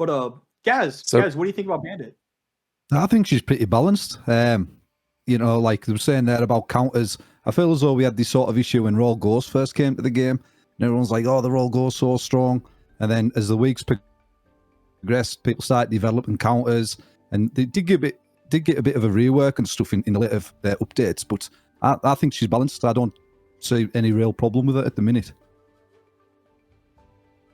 But Gaz, So- what do you think about Bandit? I think she's pretty balanced. You know, like they were saying there about counters. I feel as though we had this sort of issue when Roll Ghost first came to the game. And everyone's like, oh, the Roll Ghost so strong. And then as the weeks progressed, people started developing counters. And they did get a bit of a rework and stuff in the later updates. But I think she's balanced. I don't see any real problem with it at the minute.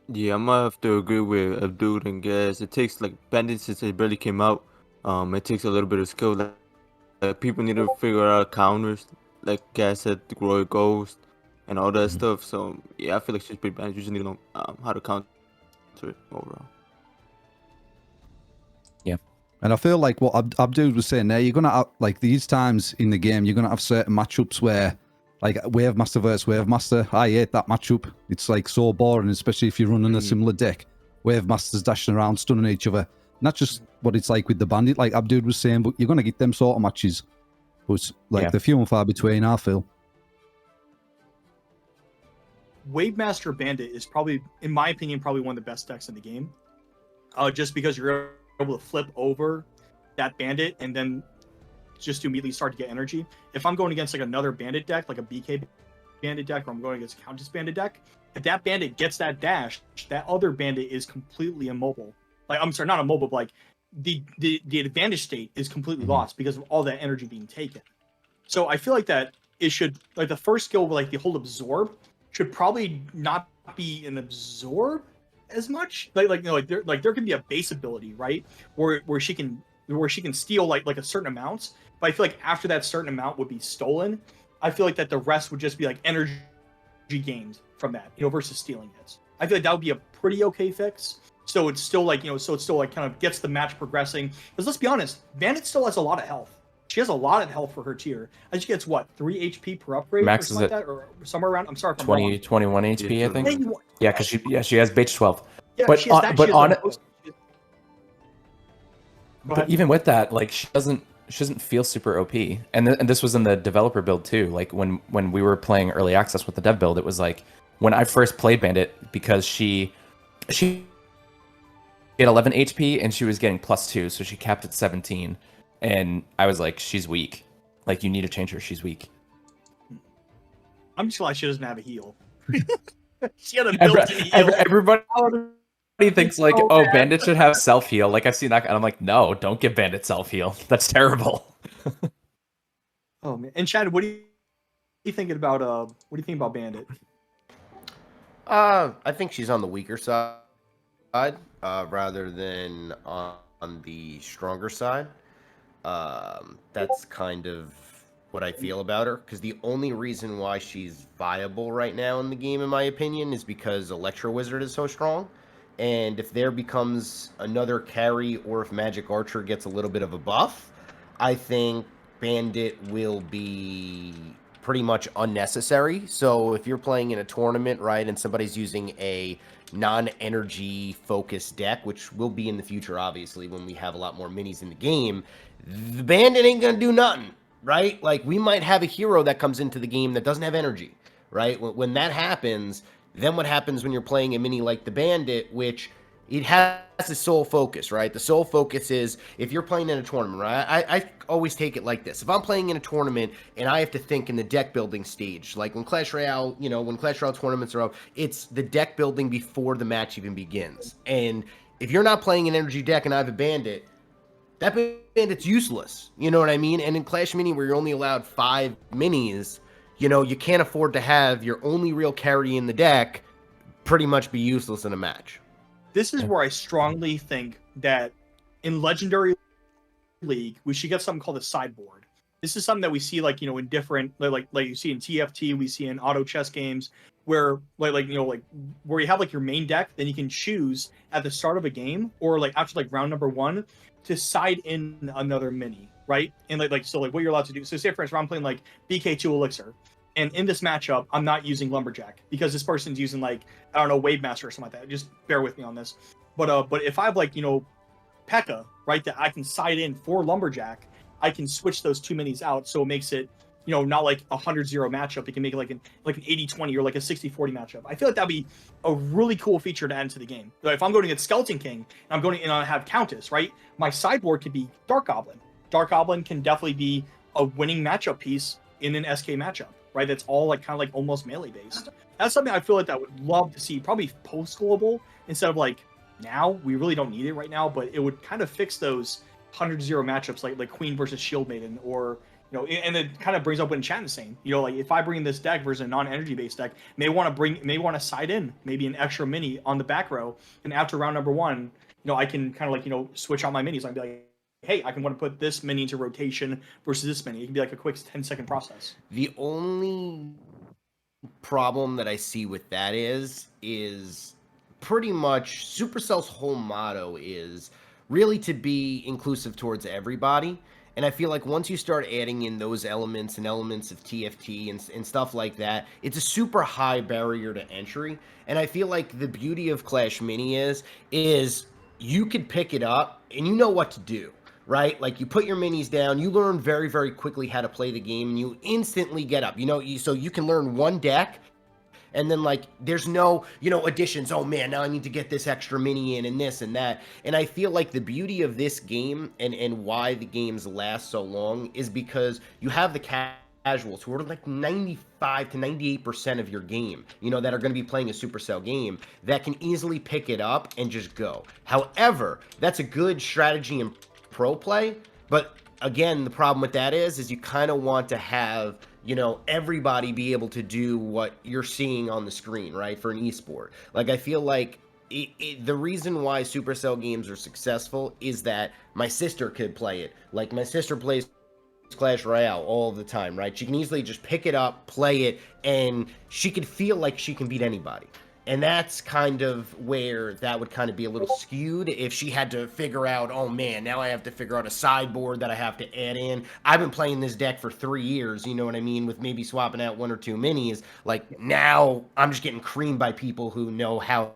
Yeah, I might have to agree with Abdod and Gaz. It takes like Bandit since it barely came out. It takes a little bit of skill. Like people need to figure out counters, like Gaz said, the Royal Ghost, and all that stuff. So yeah, I feel like she's pretty bad. You just need to know how to counter it overall. Yeah, and I feel like what Abdul was saying there, you're gonna have, like these times in the game, you're gonna have certain matchups where, like Wave Master versus Wave Master, I hate that matchup. It's like so boring, especially if you're running a similar deck. Wave Masters dashing around, stunning each other. Not just what it's like with the Bandit, like Abdul was saying, but you're gonna get them sort of matches. But like they're few and far between, I feel. Wave Master Bandit is probably, in my opinion, probably one of the best decks in the game. Just because you're able to flip over that Bandit and then just to immediately start to get energy. If I'm going against like another Bandit deck, like a BK Bandit deck, or I'm going against a Countess Bandit deck, if that Bandit gets that dash, that other Bandit is completely immobile. Like, I'm sorry, not immobile, but like the advantage state is completely lost because of all that energy being taken. So I feel like that it should, like the first skill, like the whole absorb, should probably not be an absorb as much. Like there can be a base ability, right, where she can steal like a certain amount. But I feel like after that certain amount would be stolen, I feel like that the rest would just be like energy gained from that, versus stealing it. I feel like that would be a pretty okay fix. So it's still like, kind of gets the match progressing. Because let's be honest, Bandit still has a lot of health. She has a lot of health for her tier. And she gets what, 3 HP per upgrade? Max or something is like that? Or somewhere around. I'm sorry if I'm 20, wrong. 21 HP, I think. Yeah, because she has base 12. Yeah, but she has that. But on it, Go but ahead. even with that, like she doesn't feel super OP. And this was in the developer build too. Like when we were playing early access with the dev build, it was like when I first played Bandit, because she had 11 HP and she was getting +2, so she capped at 17. And I was like, she's weak. Like, you need to change her. She's weak. I'm just glad she doesn't have a heal. She had a built-in heal. Everybody thinks like, oh, Bandit should have self-heal. Like, I've seen that, and I'm like, no, don't give Bandit self-heal. That's terrible. Oh man! And Chad, what do you thinking about? What do you think about Bandit? I think she's on the weaker side, rather than on the stronger side. That's kind of what I feel about her, because the only reason why she's viable right now in the game, in my opinion, is because Electro Wizard is so strong. And if there becomes another carry, or if Magic Archer gets a little bit of a buff, I think Bandit will be pretty much unnecessary. So if you're playing in a tournament, right, and somebody's using a non-energy focused deck, which will be in the future, obviously, when we have a lot more minis in the game, the Bandit ain't gonna do nothing, right? Like, we might have a hero that comes into the game that doesn't have energy, right? When that happens, then what happens when you're playing a mini like the Bandit, which it has the sole focus, right? The sole focus is, if you're playing in a tournament, right? I always take it like this. If I'm playing in a tournament and I have to think in the deck building stage, like when Clash Royale, when Clash Royale tournaments are up, it's the deck building before the match even begins. And if you're not playing an energy deck and I have a Bandit, that Bandit's useless. You know what I mean? And in Clash Mini, where you're only allowed 5 minis, you can't afford to have your only real carry in the deck pretty much be useless in a match. This is where I strongly think that in Legendary League, we should get something called a sideboard. This is something that we see, like, in different, like you see in TFT, we see in auto chess games, where where you have like your main deck, then you can choose at the start of a game, or like after like round number 1, to side in another mini, right? And so what you're allowed to do. So say for instance, I'm playing like BK2 Elixir, and in this matchup, I'm not using Lumberjack because this person's using like, I don't know, Wave Master or something like that. Just bear with me on this. But if I have like, P.E.K.K.A, right, that I can side in for Lumberjack, I can switch those 2 minis out, so it makes it not like a 100-0 matchup. It can make it like an 80-20 or like a 60-40 matchup. I feel like that'd be a really cool feature to add into the game. Like if I'm going against Skeleton King and I'm going and I have Countess, right? My sideboard could be Dark Goblin. Dark Goblin can definitely be a winning matchup piece in an SK matchup, right? That's all like kind of like almost melee based. That's something I feel like I would love to see, probably post global instead of like now. We really don't need it right now, but it would kind of fix those 100-0 matchups like Queen versus Shield Maiden, or and it kind of brings up what Chat is saying. Like if I bring in this deck versus a non-energy based deck, may want to side in maybe an extra mini on the back row, and after round number 1, I can kind of like switch out my minis. I'd be like, hey, I can want to put this mini into rotation versus this mini. It can be like a quick 10-second process. The only problem that I see with that is pretty much Supercell's whole motto is really to be inclusive towards everybody. And I feel like once you start adding in those elements and elements of TFT and stuff like that, it's a super high barrier to entry. And I feel like the beauty of Clash Mini is you could pick it up and you know what to do, right? Like you put your minis down, you learn very, very quickly how to play the game, and you instantly get up. So you can learn one deck, and then like there's no additions. Oh man, now I need to get this extra mini in and this and that. And I feel like the beauty of this game and why the games last so long is because you have the casuals who are like 95 to 98% of your game, that are going to be playing a Supercell game, that can easily pick it up and just go. However, that's a good strategy in pro play, but again, the problem with that is you kind of want to have everybody be able to do what you're seeing on the screen, right? For an esport. Like, I feel like the reason why Supercell games are successful is that my sister could play it. Like, my sister plays Clash Royale all the time, right? She can easily just pick it up, play it, and she could feel like she can beat anybody. And that's kind of where that would kind of be a little skewed if she had to figure out, oh man, now I have to figure out a sideboard that I have to add in. I've been playing this deck for 3 years, you know what I mean, with maybe swapping out 1 or 2 minis. Like, now I'm just getting creamed by people who know how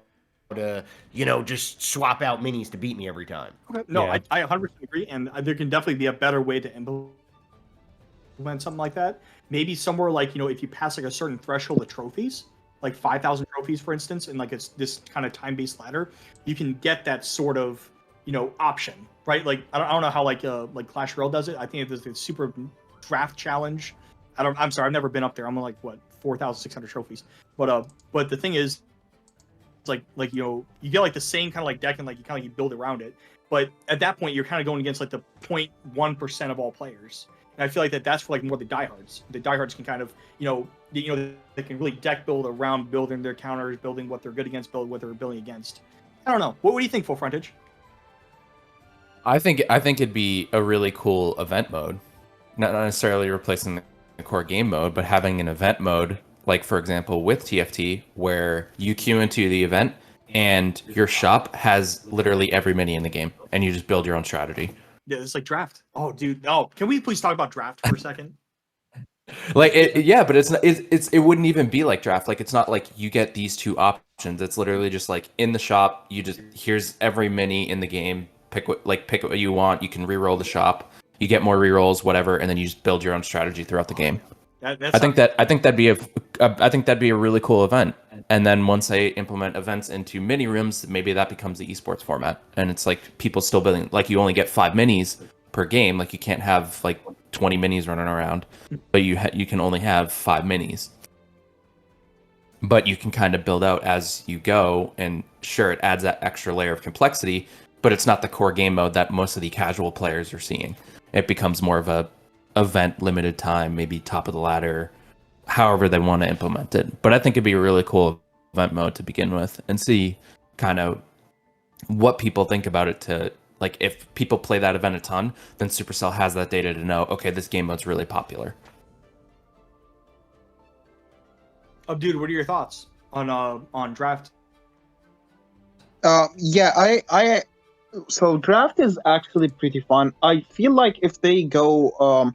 to, just swap out minis to beat me every time. Okay. No, yeah. I 100% agree, and there can definitely be a better way to implement something like that. Maybe somewhere like, if you pass like a certain threshold of trophies, like 5,000 trophies, for instance, and like it's this kind of time-based ladder, you can get that sort of, option, right? Like I don't know how like Clash Royale does it. I think there's a super draft challenge. I'm sorry, I've never been up there. I'm on like what 4,600 trophies. But the thing is, it's like you get like the same kind of like deck and like you kind of like you build around it. But at that point, you're kind of going against like the 0.1% of all players. And I feel like that's for like more the diehards. The diehards can kind of, they can really deck build around building their counters, building what they're good against, building what they're building against. I don't know. What do you think, Full Frontage? I think it'd be a really cool event mode, not necessarily replacing the core game mode, but having an event mode, like for example with TFT, where you queue into the event and your shop has literally every mini in the game, and you just build your own strategy. Yeah, it's like draft. Oh, dude. Oh, can we please talk about draft for a second? Like but it's not. It wouldn't even be like draft. Like it's not like you get these 2 options. It's literally just like in the shop. You just here's every mini in the game. Pick what you want. You can reroll the shop. You get more rerolls, whatever, and then you just build your own strategy throughout the game. I think that'd be a really cool event. And then once they implement events into mini rooms, maybe that becomes the esports format. And it's like people still building, like you only get 5 minis per game. Like you can't have like 20 minis running around, but you can only have 5 minis. But you can kind of build out as you go, and sure, it adds that extra layer of complexity, but it's not the core game mode that most of the casual players are seeing. It becomes more of a event, limited time, maybe top of the ladder, however they want to implement it. But I think it'd be a really cool event mode to begin with, and see kind of what people think about it. To like, if people play that event a ton, then Supercell has that data to know, okay, this game mode's really popular. Dude, what are your thoughts on draft? So draft is actually pretty fun. I feel like if they go,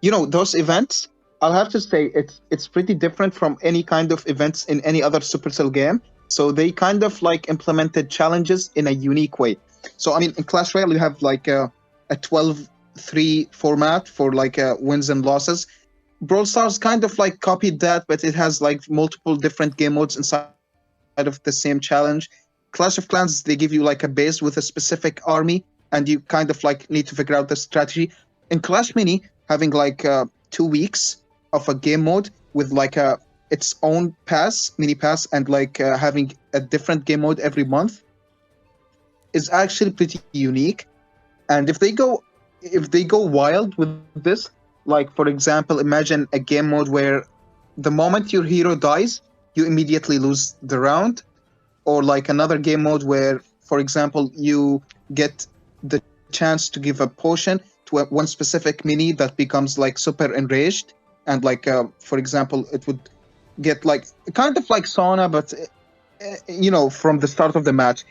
those events, I'll have to say it's pretty different from any kind of events in any other Supercell game. So they kind of like implemented challenges in a unique way. So I mean, in Clash Royale, you have like a 12-3 format for like wins and losses. Brawl Stars kind of like copied that, but it has like multiple different game modes inside of the same challenge. Clash of Clans, they give you like a base with a specific army, and you kind of like need to figure out the strategy. In Clash Mini, having like 2 weeks of a game mode with like its own mini pass, and like having a different game mode every month is actually pretty unique. And if they go wild with this, like for example, imagine a game mode where the moment your hero dies, you immediately lose the round, or like another game mode where, for example, you get the chance to give a potion to one specific mini that becomes like super enraged, and like for example, it would get like kind of like Sauna, but from the start of the match.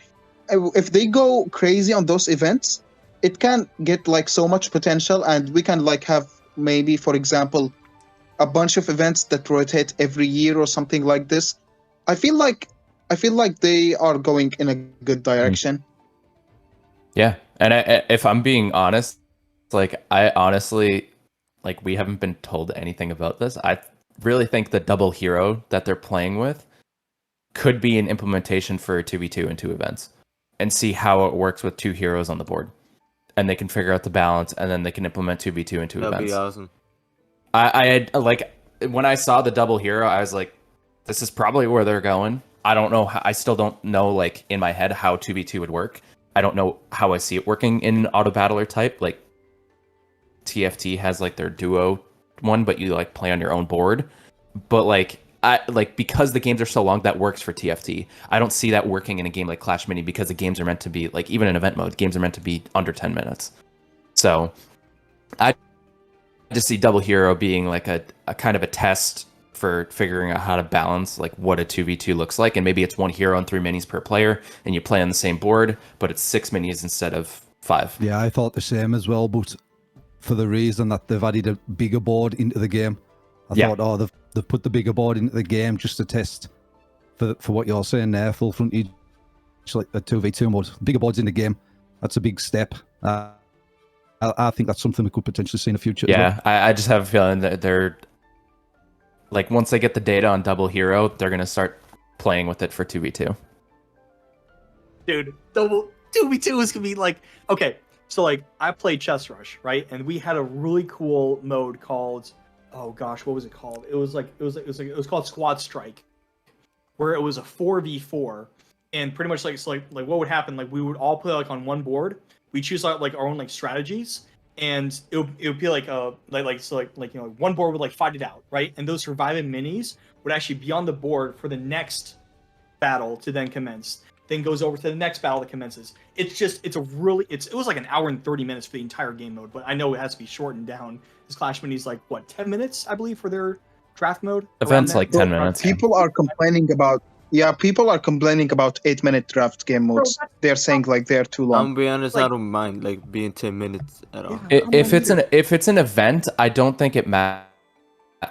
If they go crazy on those events, it can get like so much potential, and we can like have maybe, for example, a bunch of events that rotate every year or something like this. I feel like they are going in a good direction. Yeah, and if I'm being honest, like I honestly, like we haven't been told anything about this. I really think the double hero that they're playing with could be an implementation for 2v2 and 2 events, and see how it works with 2 heroes on the board, and they can figure out the balance, and then they can implement 2v2 and 2 events. That'd be awesome. I had like when I saw the double hero, I was like, this is probably where they're going. I don't know. I still don't know, like in my head, how 2v2 would work. I don't know how I see it working in an auto battler type. Like TFT has like their duo one, but you like play on your own board. But like because the games are so long, that works for TFT. I don't see that working in a game like Clash Mini, because the games are meant to be like, even in event mode, games are meant to be under 10 minutes. So I just see double hero being like a kind of a test for figuring out how to balance like what a 2v2 looks like, and maybe it's 1 hero and 3 minis per player, and you play on the same board, but it's 6 minis instead of 5. Yeah, I thought the same as well, but for the reason that they've added a bigger board into the game, I thought, they've put the bigger board into the game just to test for what you're saying there, full frontage, like a 2v2 mode. Bigger boards in the game, that's a big step. I think that's something we could potentially see in the future. Yeah, I just have a feeling that they're like, once they get the data on double hero, they're gonna start playing with it for 2v2. Dude, double 2v2 is gonna be like, okay, so like I played Chess Rush, right? And we had a really cool mode called, oh gosh, what was it called? It was called Squad Strike, where it was a 4v4, and pretty much like what would happen, like we would all play like on one board. We choose like our own like strategies, and it would be like one board would like fight it out, right? And those surviving minis would actually be on the board for the next battle to then commence. Then goes over to the next battle that commences. It was like an hour and 30 minutes for the entire game mode, but I know it has to be shortened down. This Clash Mini's like, what, 10 minutes, I believe, for their draft mode? Events like 10 minutes. People are complaining about 8-minute draft game modes. They're saying like they're too long. I'm gonna be honest, I don't mind like being 10 minutes at all. If it's an event, I don't think it matters.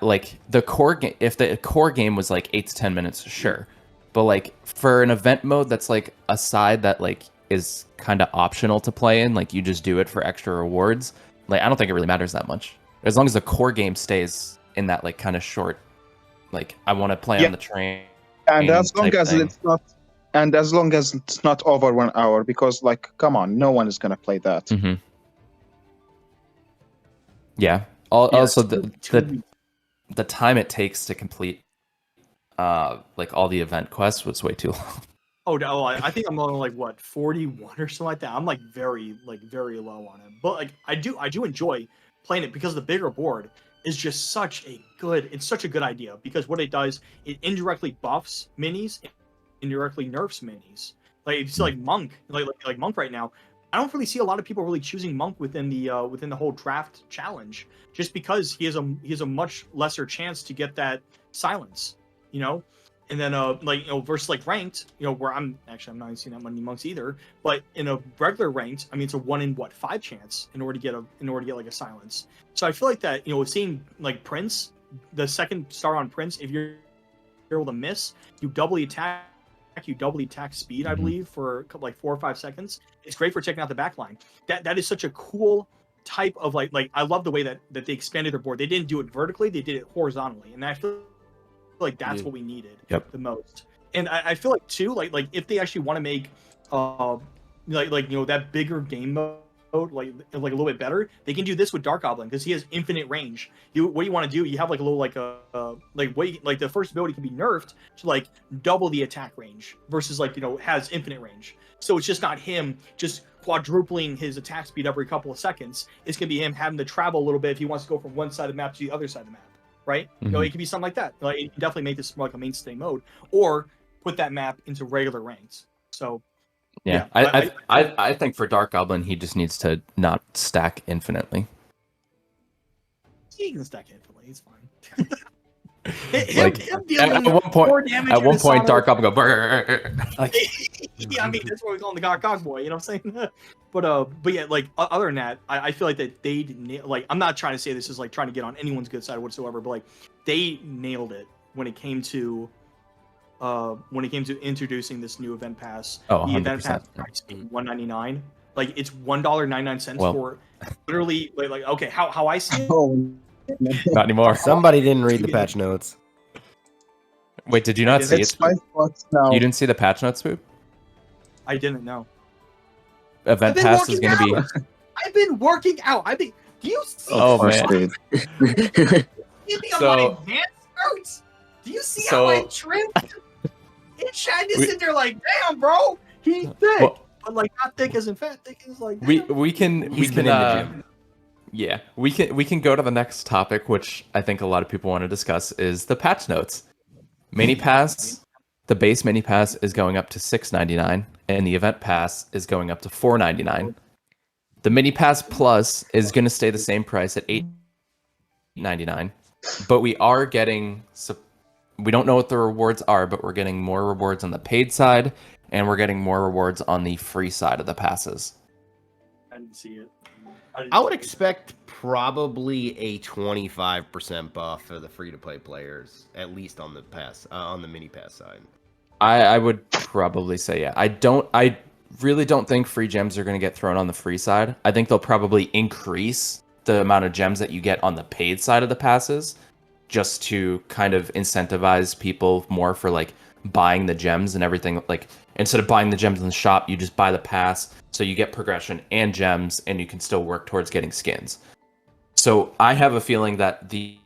Like the core game, if the core game was like 8 to 10 minutes, sure. But like for an event mode that's like a side that like is kind of optional to play in, like you just do it for extra rewards, like I don't think it really matters that much. As long as the core game stays in that like kind of short, like I want to play on the train. And as long as it's not over 1 hour, because like, come on, no one is gonna play that. Mm-hmm. Yeah. Also, the time it takes to complete like all the event quests was way too long. Oh no, I think I'm on like what, 41 or something like that. I'm like very low on it. But like I do enjoy playing it, because the bigger board is just such a good idea, because what it does, it indirectly buffs minis, indirectly nerfs minis. Like it's like Monk, like Monk right now. I don't really see a lot of people really choosing Monk within the whole draft challenge, just because he has a much lesser chance to get that silence, you know. And then versus like ranked, where I'm not even seeing that many monks either. But in a regular ranked, I mean, it's a 1 in 5 chance in order to get like a silence. So I feel like that, seeing like Prince, the second star on Prince, if you're able to miss, you doubly attack speed, I believe, for like 4 or 5 seconds. It's great for checking out the back line. That is such a cool type of like I love the way that they expanded their board. They didn't do it vertically, they did it horizontally, and I feel like that's what we needed the most. And I feel like too, like if they actually want to make that bigger game mode like a little bit better, they can do this with Dark Goblin because he has infinite range. What you want to do, you have like a little like the first ability can be nerfed to like double the attack range versus has infinite range. So it's just not him just quadrupling his attack speed every couple of seconds. It's gonna be him having to travel a little bit if he wants to go from one side of the map to the other side of the map, right? Mm-hmm. It could be something like that. Like you can definitely make this like a mainstay mode, or put that map into regular ranks. So yeah, I think for Dark Goblin he just needs to not stack infinitely. He can stack infinitely. It's fine. At one point, Dark Goblin go brrr. Like, yeah, I mean that's what we call him, the Gog boy. You know what I'm saying? but yeah, like other than that, I feel like that they like. I'm not trying to say this is like trying to get on anyone's good side whatsoever, but like they nailed it when it came to introducing this new event pass. Oh, the event 100%. pass price being $1.99. Like it's $1.99 for literally like okay, how I see it. Not anymore. Somebody didn't read the patch notes. Wait, did you not see it? Now. You didn't see the patch notes, Spoob? I didn't know. Event pass is going to be. I've been working out. Do you see? Oh man. See me on my advanced skirts? Do you see how I trim? And Chad is sitting there like, damn, bro, he's thick, but like not thick as in fat. Thick as like. We can He's been in the gym. Yeah, we can go to the next topic, which I think a lot of people want to discuss, is the patch notes. Mini pass, the base mini pass is going up to $6.99, and the event pass is going up to $4.99. The mini pass plus is going to stay the same price at $8.99, but we are getting. We don't know what the rewards are, but we're getting more rewards on the paid side, and we're getting more rewards on the free side of the passes. I didn't see it. I would expect probably a 25% buff for the free-to-play players, at least on the pass, on the mini pass side. I would probably say yeah. I really don't think free gems are going to get thrown on the free side. I think they'll probably increase the amount of gems that you get on the paid side of the passes, just to kind of incentivize people more for like buying the gems and everything. Like instead of buying the gems in the shop, you just buy the pass. So you get progression and gems, and you can still work towards getting skins. So I have a feeling that the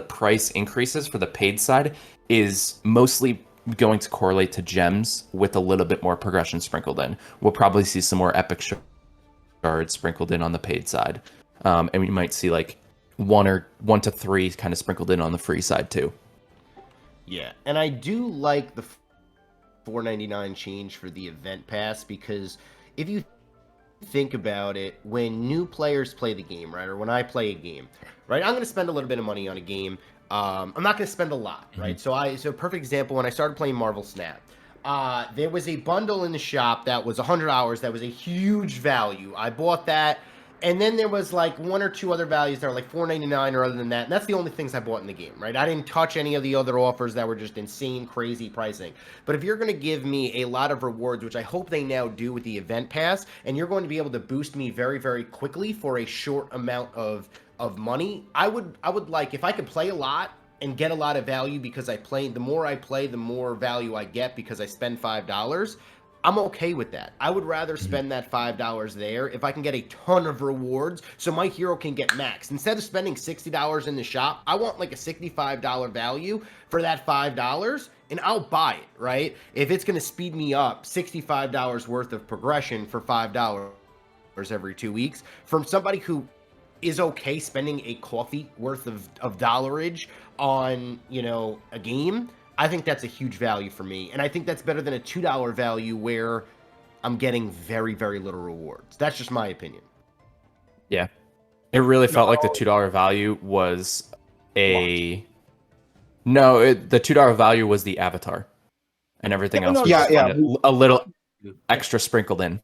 price increases for the paid side is mostly going to correlate to gems with a little bit more progression sprinkled in. We'll probably see some more epic shards sprinkled in on the paid side, and we might see like 1 to 3 kind of sprinkled in on the free side too. Yeah, and I do like the $4.99 change for the event pass, because if you think about it, when new players play the game, right, or when I play a game, right, I'm going to spend a little bit of money on a game. I'm not going to spend a lot, right? So perfect example, when I started playing Marvel Snap, there was a bundle in the shop that was $100. That was a huge value. I bought that. And then there was like 1 or 2 other values that were like $4.99 or other than that. And that's the only things I bought in the game, right? I didn't touch any of the other offers that were just insane, crazy pricing. But if you're going to give me a lot of rewards, which I hope they now do with the event pass, and you're going to be able to boost me very, very quickly for a short amount of money, I would like, if I could play a lot and get a lot of value because the more I play, the more value I get because I spend $5. I'm okay with that. I would rather spend that $5 there if I can get a ton of rewards so my hero can get maxed. Instead of spending $60 in the shop, I want like a $65 value for that $5, and I'll buy it, right? If it's going to speed me up $65 worth of progression for $5 every 2 weeks from somebody who is okay spending a coffee worth of dollarage on, a game, I think that's a huge value for me. And I think that's better than a $2 value where I'm getting very, very little rewards. That's just my opinion. Yeah. It really felt like the $2 value was the $2 value was the avatar. And everything else was a little extra sprinkled in.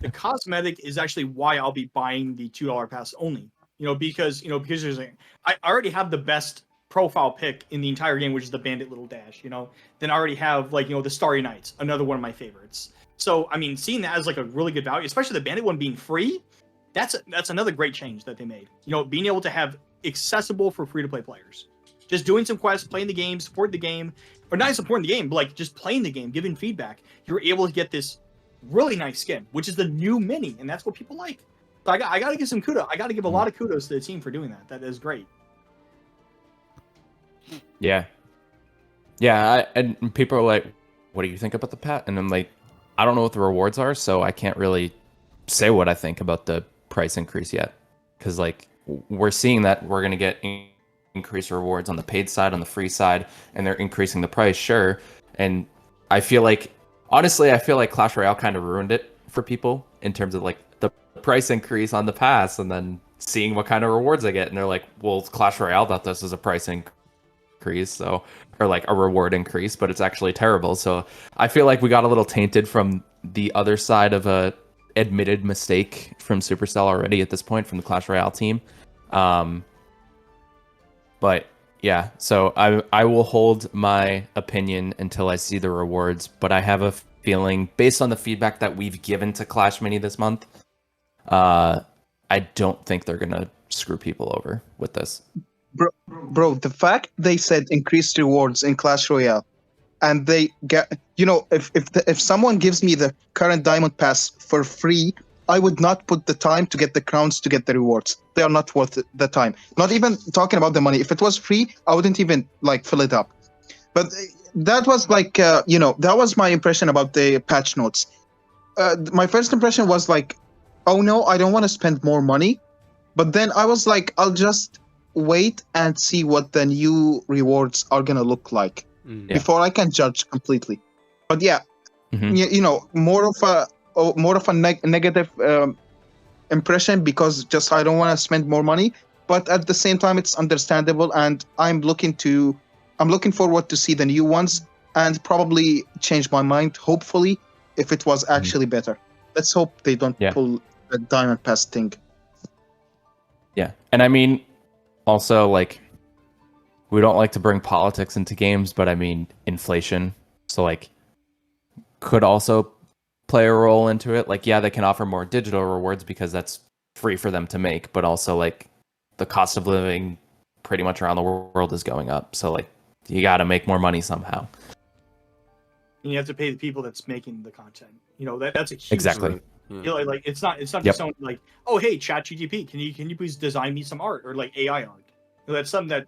The cosmetic is actually why I'll be buying the $2 pass only. Because there's I already have the best profile pick in the entire game, which is the Bandit Little Dash, you know, then I already have like, you know, the Starry Nights, another one of my favorites. So, I mean, seeing that as like a really good value, especially the Bandit one being free, that's another great change that they made. You know, being able to have accessible for free-to-play players. Just doing some quests, playing the game, supporting the game, or not supporting the game, but like just playing the game, giving feedback. You're able to get this really nice skin, which is the new mini, and that's what people like. So I got to give some kudos. I got to give a lot of kudos to the team for doing that. That is great. Yeah. And people are like, "What do you think about the pat?" And I'm like, I don't know what the rewards are, so I can't really say what I think about the price increase yet, because like we're seeing that we're gonna get increased rewards on the paid side, on the free side, and they're increasing the price, sure. And I feel like, honestly, Clash Royale kind of ruined it for people in terms of like the price increase on the pass, and then seeing what kind of rewards they get, and they're like, well, Clash Royale thought this was a price increase, so, or like a reward increase, but it's actually terrible. So I feel like we got a little tainted from the other side of a admitted mistake from Supercell already at this point, from the Clash Royale team. But yeah, so I will hold my opinion until I see the rewards, but I have a feeling, based on the feedback that we've given to Clash Mini this month, I don't think they're gonna screw people over with this. Bro, the fact they said increased rewards in Clash Royale, and they get, you know, if someone gives me the current Diamond Pass for free, I would not put the time to get the crowns to get the rewards. They are not worth the time. Not even talking about the money. If it was free, I wouldn't even like fill it up. But that was like, you know, that was my impression about the patch notes. My first impression was like, oh no, I don't want to spend more money. But then I was like, I'll just wait and see what the new rewards are gonna look like before I can judge completely. But yeah, you know, more of a negative impression, because just I don't want to spend more money. But at the same time, it's understandable, and I'm looking forward to see the new ones and probably change my mind. Hopefully, if it was actually better. Let's hope they don't pull the Diamond Pass thing. Yeah, and I mean, also, like, we don't like to bring politics into games, but I mean, inflation, so like, could also play a role into it. Like, yeah, they can offer more digital rewards because that's free for them to make, but also like the cost of living pretty much around the world is going up, so like you got to make more money somehow. And you have to pay the people that's making the content. You know, that's a huge Exactly. You know, like it's not just someone like, oh hey, ChatGPT, can you please design me some art, or like AI art. You know, that's something that,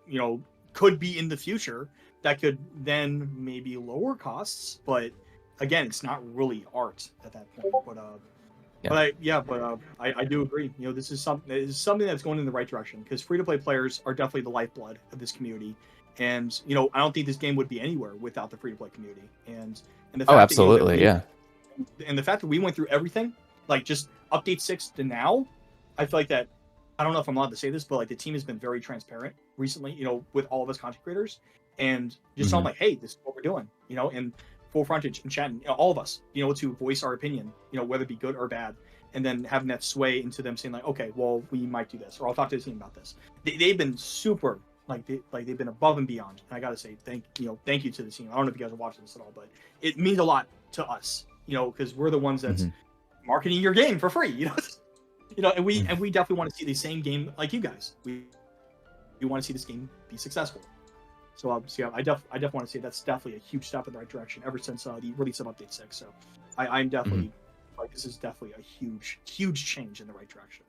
you know, could be in the future that could then maybe lower costs, but again, it's not really art at that point. But I do agree. You know, this is something that's going in the right direction, because free-to-play players are definitely the lifeblood of this community. And you know, I don't think this game would be anywhere without the free-to-play community. And the fact absolutely, that, you know, and the fact that we went through everything, like just update 6 to now, I feel like that, I don't know if I'm allowed to say this, but like the team has been very transparent recently, you know, with all of us content creators, and just telling like, hey, this is what we're doing, you know, and full frontage and chatting, you know, all of us, you know, to voice our opinion, you know, whether it be good or bad, and then having that sway into them saying like, okay, well, we might do this, or I'll talk to the team about this. They've been super, they've been above and beyond, and I gotta say thank you to the team. I don't know if you guys are watching this at all, but it means a lot to us, you know, because we're the ones that's marketing your game for free, you know, and we definitely want to see the same game like you guys. We want to see this game be successful. So I definitely want to say that's definitely a huge step in the right direction ever since the release of Update 6. So I'm definitely like, this is definitely a huge change in the right direction.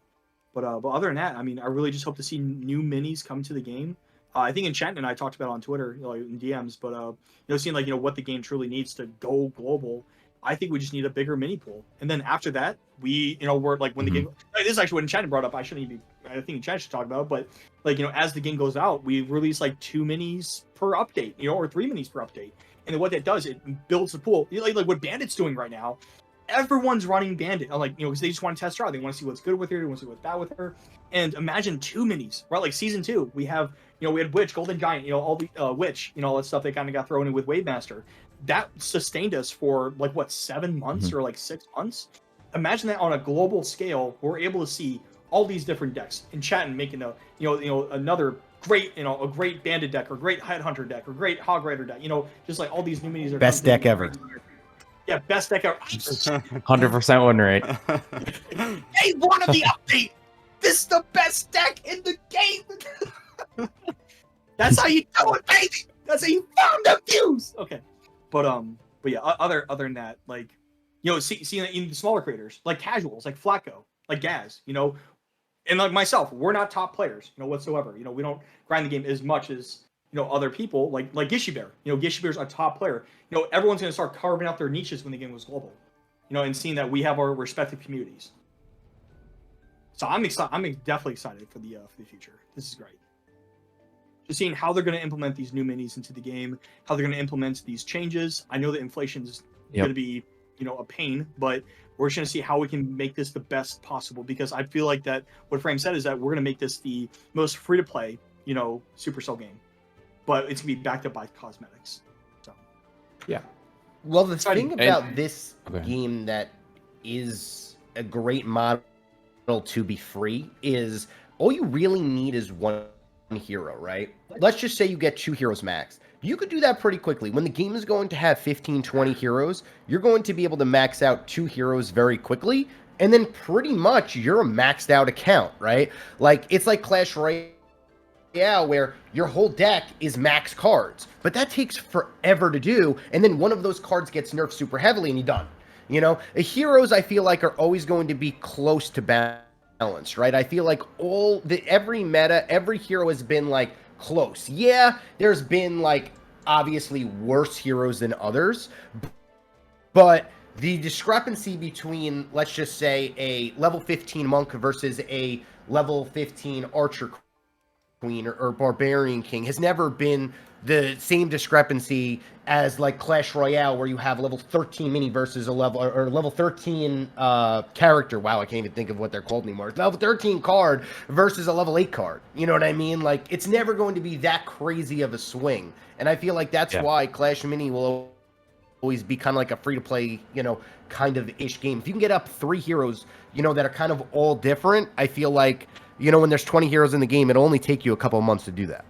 But other than that, I mean, I really just hope to see new minis come to the game. I think Enchant and I talked about it on Twitter, you know, in DMs, but you know, seeing like, you know, what the game truly needs to go global. I think we just need a bigger mini pool, and then after that, we, you know, we're like, when the game, this is actually what Enchant brought up. I think Enchant should talk about it, but like, you know, as the game goes out, we release like 2 minis per update, you know, or 3 minis per update, and then what that does, it builds the pool. You know, like what Bandit's doing right now. Everyone's running Bandit, like, you know, because they just want to test her out. They want to see what's good with her, they want to see what's bad with her. And imagine 2 minis, right? Like season 2, we have, you know, we had Witch, Golden Giant, you know, all the Witch, you know, all that stuff that kind of got thrown in with Wavemaster. That sustained us for like, what, 7 months or like 6 months? Imagine that on a global scale. We're able to see all these different decks in chat and making a another great a great bandit deck or great headhunter deck or great hog rider deck, just like all these new minis are Best deck ever. Yeah, best deck ever. 100% win rate. Day one of the update. This is the best deck in the game. That's how you do it, baby. That's how you farm the views. Okay, but yeah, other than that, like, see in the smaller creators, like casuals, like Flacco, like Gaz, and like myself, we're not top players, whatsoever. We don't grind the game as much as other people, like Gishy Bear. Gishy Bear's a top player. Everyone's gonna start carving out their niches when the game goes global, and seeing that we have our respective communities. So I'm excited. I'm definitely excited for the future. This is great. Just seeing how they're going to implement these new minis into the game, how they're going to implement these changes. I know that inflation is going to be, a pain, but we're just going to see how we can make this the best possible. Because I feel like that what Frame said is that we're going to make this the most free to play, Supercell game, but it's going to be backed up by cosmetics. So, yeah. Well, the thing about this game that is a great model to be free is all you really need is one hero, right? Let's just say you get 2 heroes max. You could do that pretty quickly. When the game is going to have 15, 20 heroes, you're going to be able to max out 2 heroes very quickly, and then pretty much you're a maxed out account, right? Like, it's like Clash Royale where your whole deck is max cards, but that takes forever to do, and then one of those cards gets nerfed super heavily and you're done. The heroes I feel like are always going to be close to balanced, right? I feel like every meta, every hero has been like close. Yeah, there's been like obviously worse heroes than others, but the discrepancy between, let's just say, a level 15 monk versus a level 15 archer queen or barbarian king has never been the same discrepancy as like Clash Royale, where you have level 13 mini versus a level 13 character. Wow, I can't even think of what they're called anymore. Level 13 card versus a level 8 card. You know what I mean? Like, it's never going to be that crazy of a swing. And I feel like that's why Clash Mini will always be kind of like a free-to-play, kind of ish game. If you can get up 3 heroes, that are kind of all different, I feel like, when there's 20 heroes in the game, it'll only take you a couple of months to do that.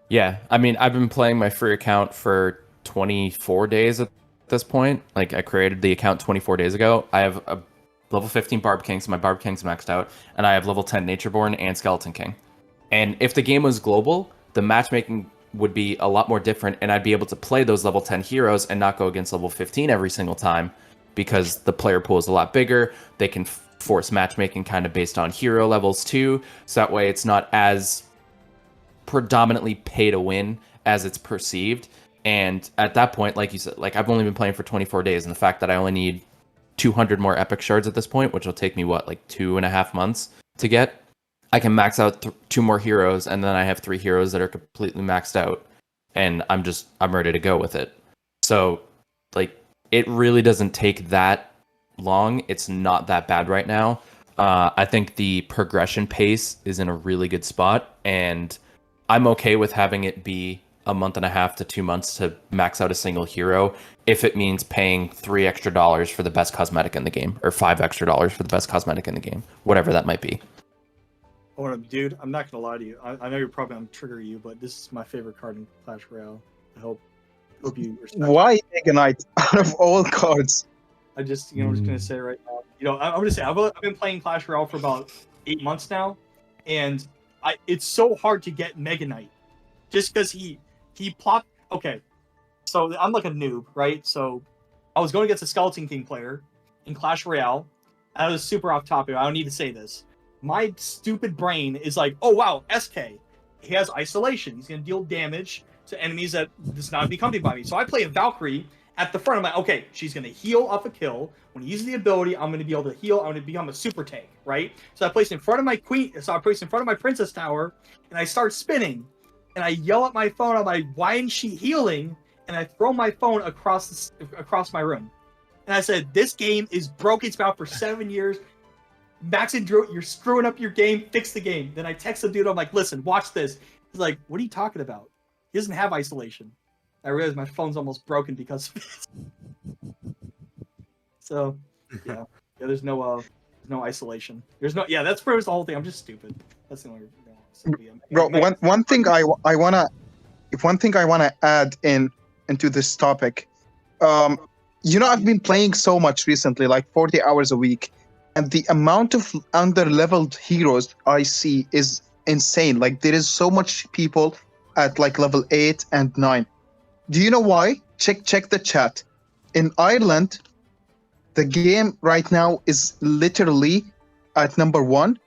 Yeah, I mean, I've been playing my free account for 24 days at this point. Like, I created the account 24 days ago. I have a level 15 Barb King, so my Barb King's maxed out, and I have level 10 Natureborn and Skeleton King. And if the game was global, the matchmaking would be a lot more different, and I'd be able to play those level 10 heroes and not go against level 15 every single time, because the player pool is a lot bigger. They can force matchmaking kind of based on hero levels too, so that way it's not as predominantly pay to win as it's perceived. And at that point, like you said, like, I've only been playing for 24 days, and the fact that I only need 200 more epic shards at this point, which will take me like 2.5 months to get, I can max out 2 more heroes, and then I have 3 heroes that are completely maxed out, and I'm ready to go with it. So, like, it really doesn't take that long. It's not that bad right now. I think the progression pace is in a really good spot, and I'm okay with having it be a month and a half to 2 months to max out a single hero if it means paying $3 extra for the best cosmetic in the game, or $5 extra for the best cosmetic in the game, whatever that might be. Dude, I'm not gonna lie to you. I know you're probably gonna trigger you, but this is my favorite card in Clash Royale. I hope you respect. Why Ignite out of all cards? I just, I'm just gonna say right now. I'm gonna say I've been playing Clash Royale for about 8 months now, and it's so hard to get Mega Knight, just because he plopped. Okay, so I'm like a noob, right? So I was going against a Skeleton King player in Clash Royale. I was super off topic. I don't need to say this. My stupid brain is like, oh wow, SK. He has isolation. He's gonna deal damage to enemies that does not be accompanied by me. So I play a Valkyrie at the front. I'm like, okay, she's gonna heal off a kill. When he uses the ability, I'm gonna be able to heal. I'm gonna become a super tank, right? So I place in front of my queen. So I place in front of my princess tower, and I start spinning, and I yell at my phone. I'm like, why isn't she healing? And I throw my phone across my room, and I said, this game is broken. It's been out for 7 years. Max and Drew, you're screwing up your game. Fix the game. Then I text the dude. I'm like, listen, watch this. He's like, what are you talking about? He doesn't have isolation. I realized my phone's almost broken because of it. So, yeah, there's no no isolation. There's no. Yeah, that's pretty much the whole thing. I'm just stupid. That's the only. Bro, one thing I wanna add into this topic. I've been playing so much recently, like 40 hours a week, and the amount of under-leveled heroes I see is insane. Like there is so much people at like level 8 and 9. Do you know why? Check the chat. In Ireland, the game right now is literally at number 1,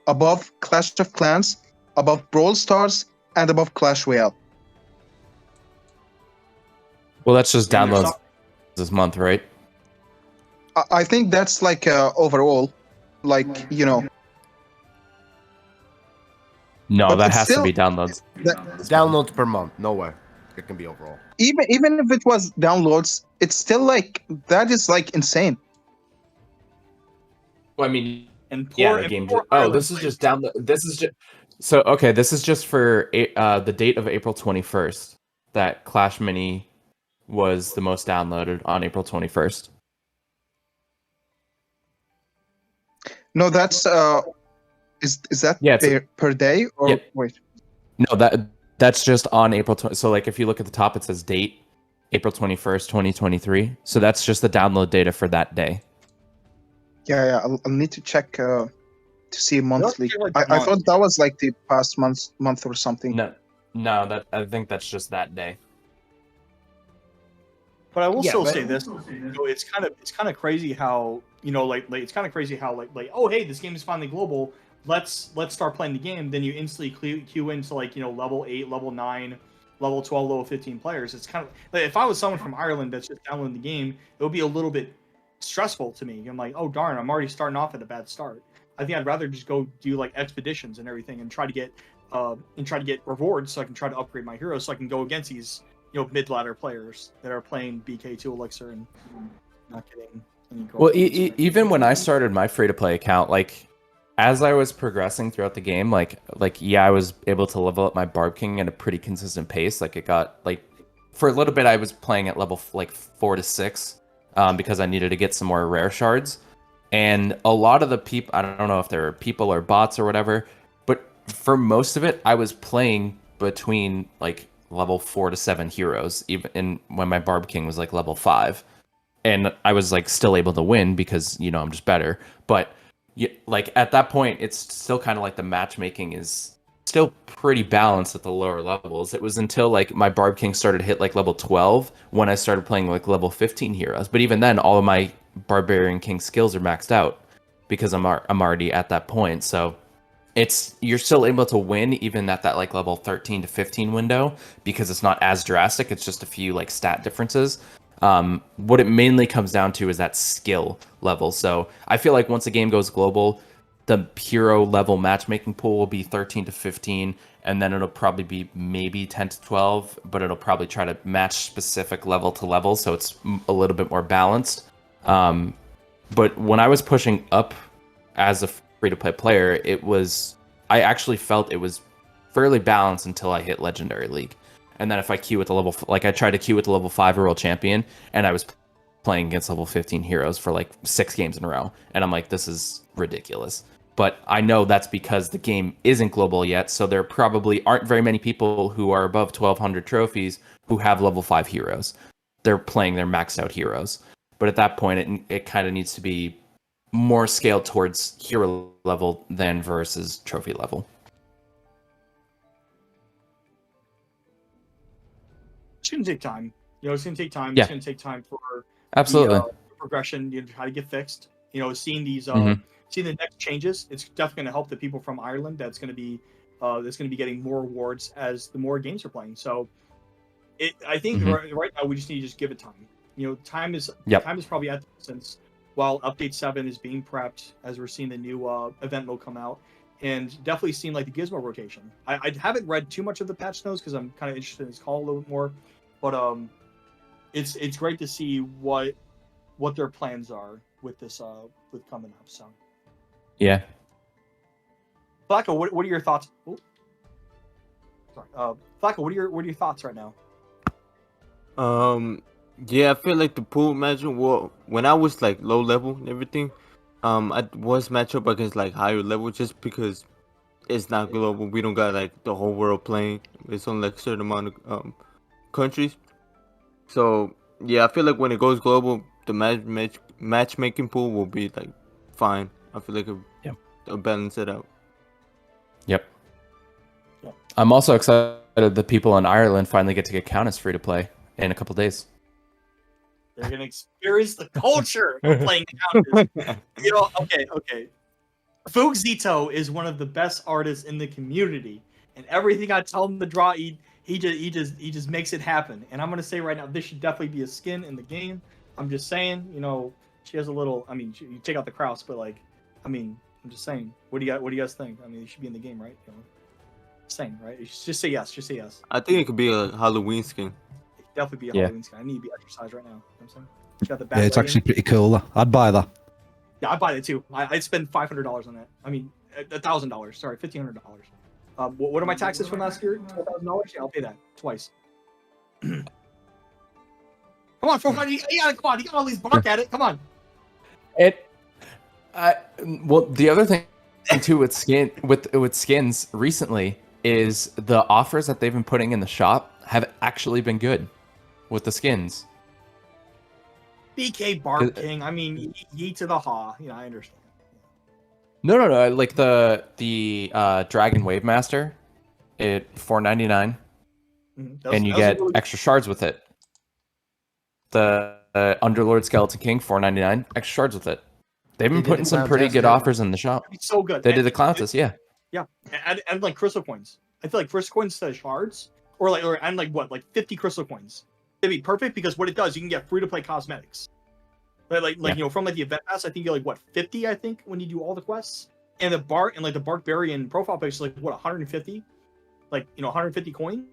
above Clash of Clans, above Brawl Stars, and above Clash Royale. Well, that's just downloads this month, right? I think that's like overall, like No, But that it's has still- to be downloads. Downloads per month. No way. It can be overall. even if it was downloads, it's still like that is like insane. Well, I mean, And poor, yeah, the and game. poor Oh, Ireland this is players. just download. This is just so okay. This is just for the date of April 21st. That Clash Mini was the most downloaded on April 21st. No, that's is that Yeah, it's per day or Yeah. wait? No, that's just on April 20. So like if you look at the top, it says date April 21st, 2023. So that's just the download data for that day. Yeah, I'll need to check to see monthly. feel like I month. thought that was like the past month or something. No, that I think that's just that day. But I will Yeah, still but- say this. It's kind of crazy how like it's kind of crazy how like oh hey, this game is finally global. Let's start playing the game. Then you instantly queue into like level 8, level 9, level 12, level 15 players. It's kind of like if I was someone from Ireland that's just downloading the game, it would be a little bit stressful to me. I'm like, oh darn, I'm already starting off at a bad start. I think I'd rather just go do like expeditions and everything and try to get rewards so I can try to upgrade my heroes so I can go against these mid-ladder players that are playing BK2 Elixir and not getting any gold. Well, even when I started my free-to-play account, like as I was progressing throughout the game, like yeah, I was able to level up my Barb King at a pretty consistent pace. Like it got like for a little bit, I was playing at level like 4 to 6 because I needed to get some more rare shards. And a lot of the people, I don't know if they're people or bots or whatever, but for most of it, I was playing between like level 4 to 7 heroes, even when my Barb King was like level 5. And I was like still able to win because, I'm just better. But like at that point, it's still kind of like the matchmaking is still pretty balanced at the lower levels. It was until like my Barb King started to hit like level 12 when I started playing like level 15 heroes. But even then, all of my Barbarian King skills are maxed out because I'm already at that point. So you're still able to win even at that like level 13 to 15 window because it's not as drastic. It's just a few like stat differences. What it mainly comes down to is that skill level. So I feel like once a game goes global, the hero level matchmaking pool will be 13 to 15, and then it'll probably be maybe 10 to 12, but it'll probably try to match specific level to level, so it's a little bit more balanced. But when I was pushing up as a free-to-play player, I actually felt it was fairly balanced until I hit Legendary League. And then if I queue with the level, like I tried to queue with the level 5 World Champion, and I was playing against level 15 heroes for like 6 games in a row. And I'm like, this is ridiculous. But I know that's because the game isn't global yet, so there probably aren't very many people who are above 1,200 trophies who have level 5 heroes. They're playing their maxed out heroes. But at that point, it kind of needs to be more scaled towards hero level than versus trophy level. It's gonna take time. It's gonna take time. Yeah. It's gonna take time for Absolutely. the progression, how to get fixed. Seeing these, Mhm. seeing the next changes, it's definitely gonna help the people from Ireland. That's gonna be getting more rewards as the more games are playing. So, I think Mhm. right now we just need to just give it time. Time is Yep. time is probably at the since while Update 7 is being prepped as we're seeing the new event mode come out, and definitely seeing like the Gizmo rotation. I haven't read too much of the patch notes because I'm kind of interested in this call a little bit more, but it's great to see what their plans are with this with coming up. So, Yeah. Flacco, what are your thoughts? Oh. Sorry, Flacco, what are your thoughts right now? Yeah, I feel like the pool. Imagine when I was like low level and everything, I was match up against like higher level just because it's not global. We don't got like the whole world playing. It's only like a certain amount of countries. So yeah, I feel like when it goes global, the matchmaking pool will be like fine. I feel like it'll balance it out. Yep. I'm also excited that people in Ireland finally get to get Countess free to play in a couple days. They're gonna experience the culture of playing Countess. Okay. Fugzito is one of the best artists in the community, and everything I tell him to draw, he just makes it happen. And I'm gonna say right now, this should definitely be a skin in the game. I'm just saying, she has a little. I mean, you take out the Kraus, but like, I'm just saying. What do you guys think? I mean, it should be in the game, right? Saying, right? Just say yes. Just say yes. I think it could be a Halloween skin. Definitely be a Halloween skin. I need to be exercised right now. You know what I'm saying? She got the Yeah, it's actually pretty cool. I'd buy that. Yeah, I'd buy that too. I'd spend $500 on that. I mean, $1,000. Sorry, $1,500. What are my taxes from last year? $12,000. Yeah, I'll pay that twice. Come on, come on! You gotta at least bark at it. Come on. Well, the other thing too with skins recently is the offers that they've been putting in the shop have actually been good with the skins. BK Bark King. I mean, ye to the ha. I understand. No. Like the Dragon Wave Master, at $4.99, and you get extra shards with it. The Underlord Skeleton King, $4.99, extra shards with it. They've been putting some pretty good offers in the shop. It's so good. They did the clown test, yeah. Yeah, and like crystal coins. I feel like crystal coins instead of shards, or 50 crystal coins. It'd be perfect because what it does, you can get free to play cosmetics. Like from like the event pass, I think you're like 50. I think when you do all the quests, and the Barbarian profile picture is like 150, 150 coins.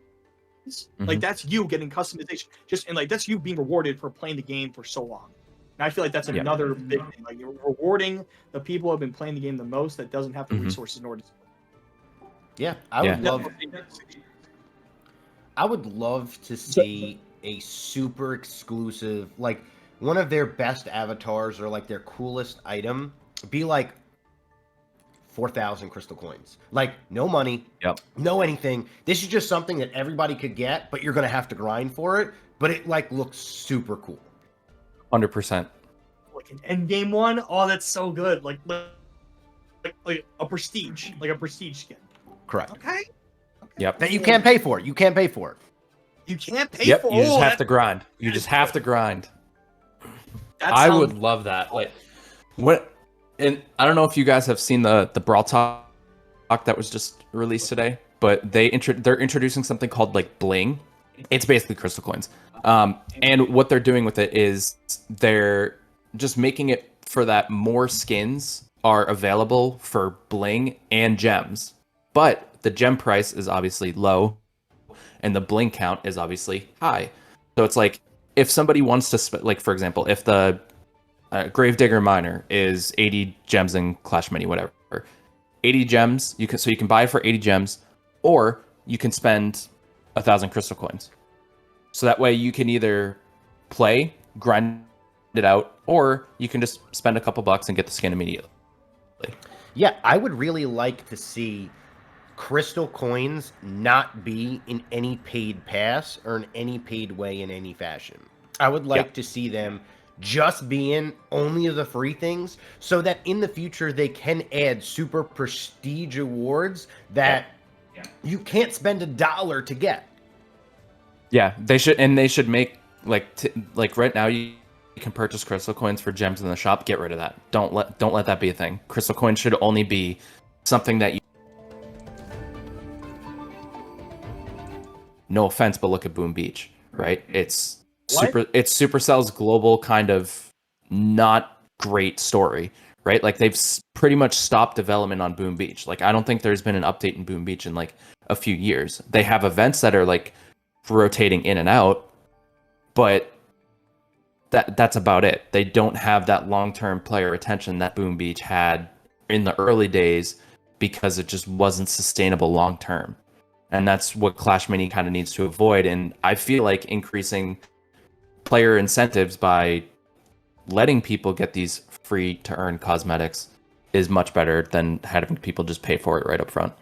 Mm-hmm. Like that's you getting customization, that's you being rewarded for playing the game for so long. And I feel like that's another big thing. Like you're rewarding the people who have been playing the game the most that doesn't have the resources in order to. Yeah, I would love to see a super exclusive, like one of their best avatars or like their coolest item be like 4,000 crystal coins. Like no money, no anything. This is just something that everybody could get, but you're gonna have to grind for it. But it like looks super cool. 100%. Like an end game one. Oh, that's so good. Like a prestige, skin. Correct. Okay. Yep. That you can't pay for. You can't pay for it. You can't pay yep. for. You just have to grind. You just have to grind. I would love that. Like, and I don't know if you guys have seen the Brawl Talk that was just released today, but they're introducing something called like Bling. It's basically crystal coins. And what they're doing with it is they're just making it for that more skins are available for Bling and gems. But the gem price is obviously low and the Bling count is obviously high. So it's like if somebody wants to, like for example, if the Gravedigger Miner is 80 gems in Clash Mini, whatever. 80 gems, you can buy it for 80 gems, or you can spend 1,000 crystal coins. So that way you can either play, grind it out, or you can just spend a couple bucks and get the skin immediately. Yeah, I would really like to see crystal coins not be in any paid pass or in any paid way in any fashion. I would like to see them just being only the free things so that in the future they can add super prestige awards that you can't spend $1 to get. Yeah, they should make like right now you can purchase crystal coins for gems in the shop. Get rid of that. Don't let that be a thing. Crystal coins should only be something that you. No offense, but look at Boom Beach, right? It's Supercell's global kind of not great story, right? Like they've pretty much stopped development on Boom Beach. Like I don't think there's been an update in Boom Beach in like a few years. They have events that are like rotating in and out, but that's about it. They don't have that long-term player retention that Boom Beach had in the early days because it just wasn't sustainable long-term. And that's what Clash Mini kind of needs to avoid. And I feel like increasing player incentives by letting people get these free to earn cosmetics is much better than having people just pay for it right up front.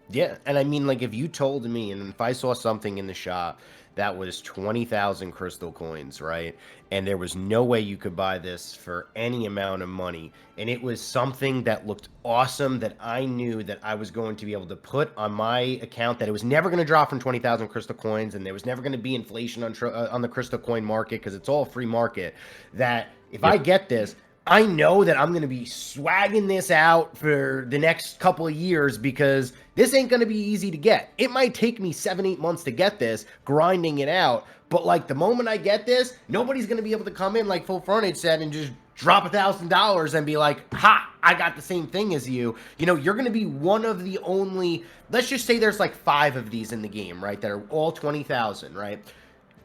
Yeah, and I mean, like, if you told me, and if I saw something in the shop that was 20,000 crystal coins, right, and there was no way you could buy this for any amount of money, and it was something that looked awesome that I knew that I was going to be able to put on my account, that it was never going to drop from 20,000 crystal coins, and there was never going to be inflation on the crystal coin market because it's all a free market, that if I get this, I know that I'm going to be swagging this out for the next couple of years because this ain't going to be easy to get. It might take me 7-8 months to get this, grinding it out. But like the moment I get this, nobody's going to be able to come in like Full Frontage said and just drop $1,000 and be like, ha, I got the same thing as you. You know, you're going to be one of the only, let's just say there's like 5 of these in the game, right? That are all 20,000, right?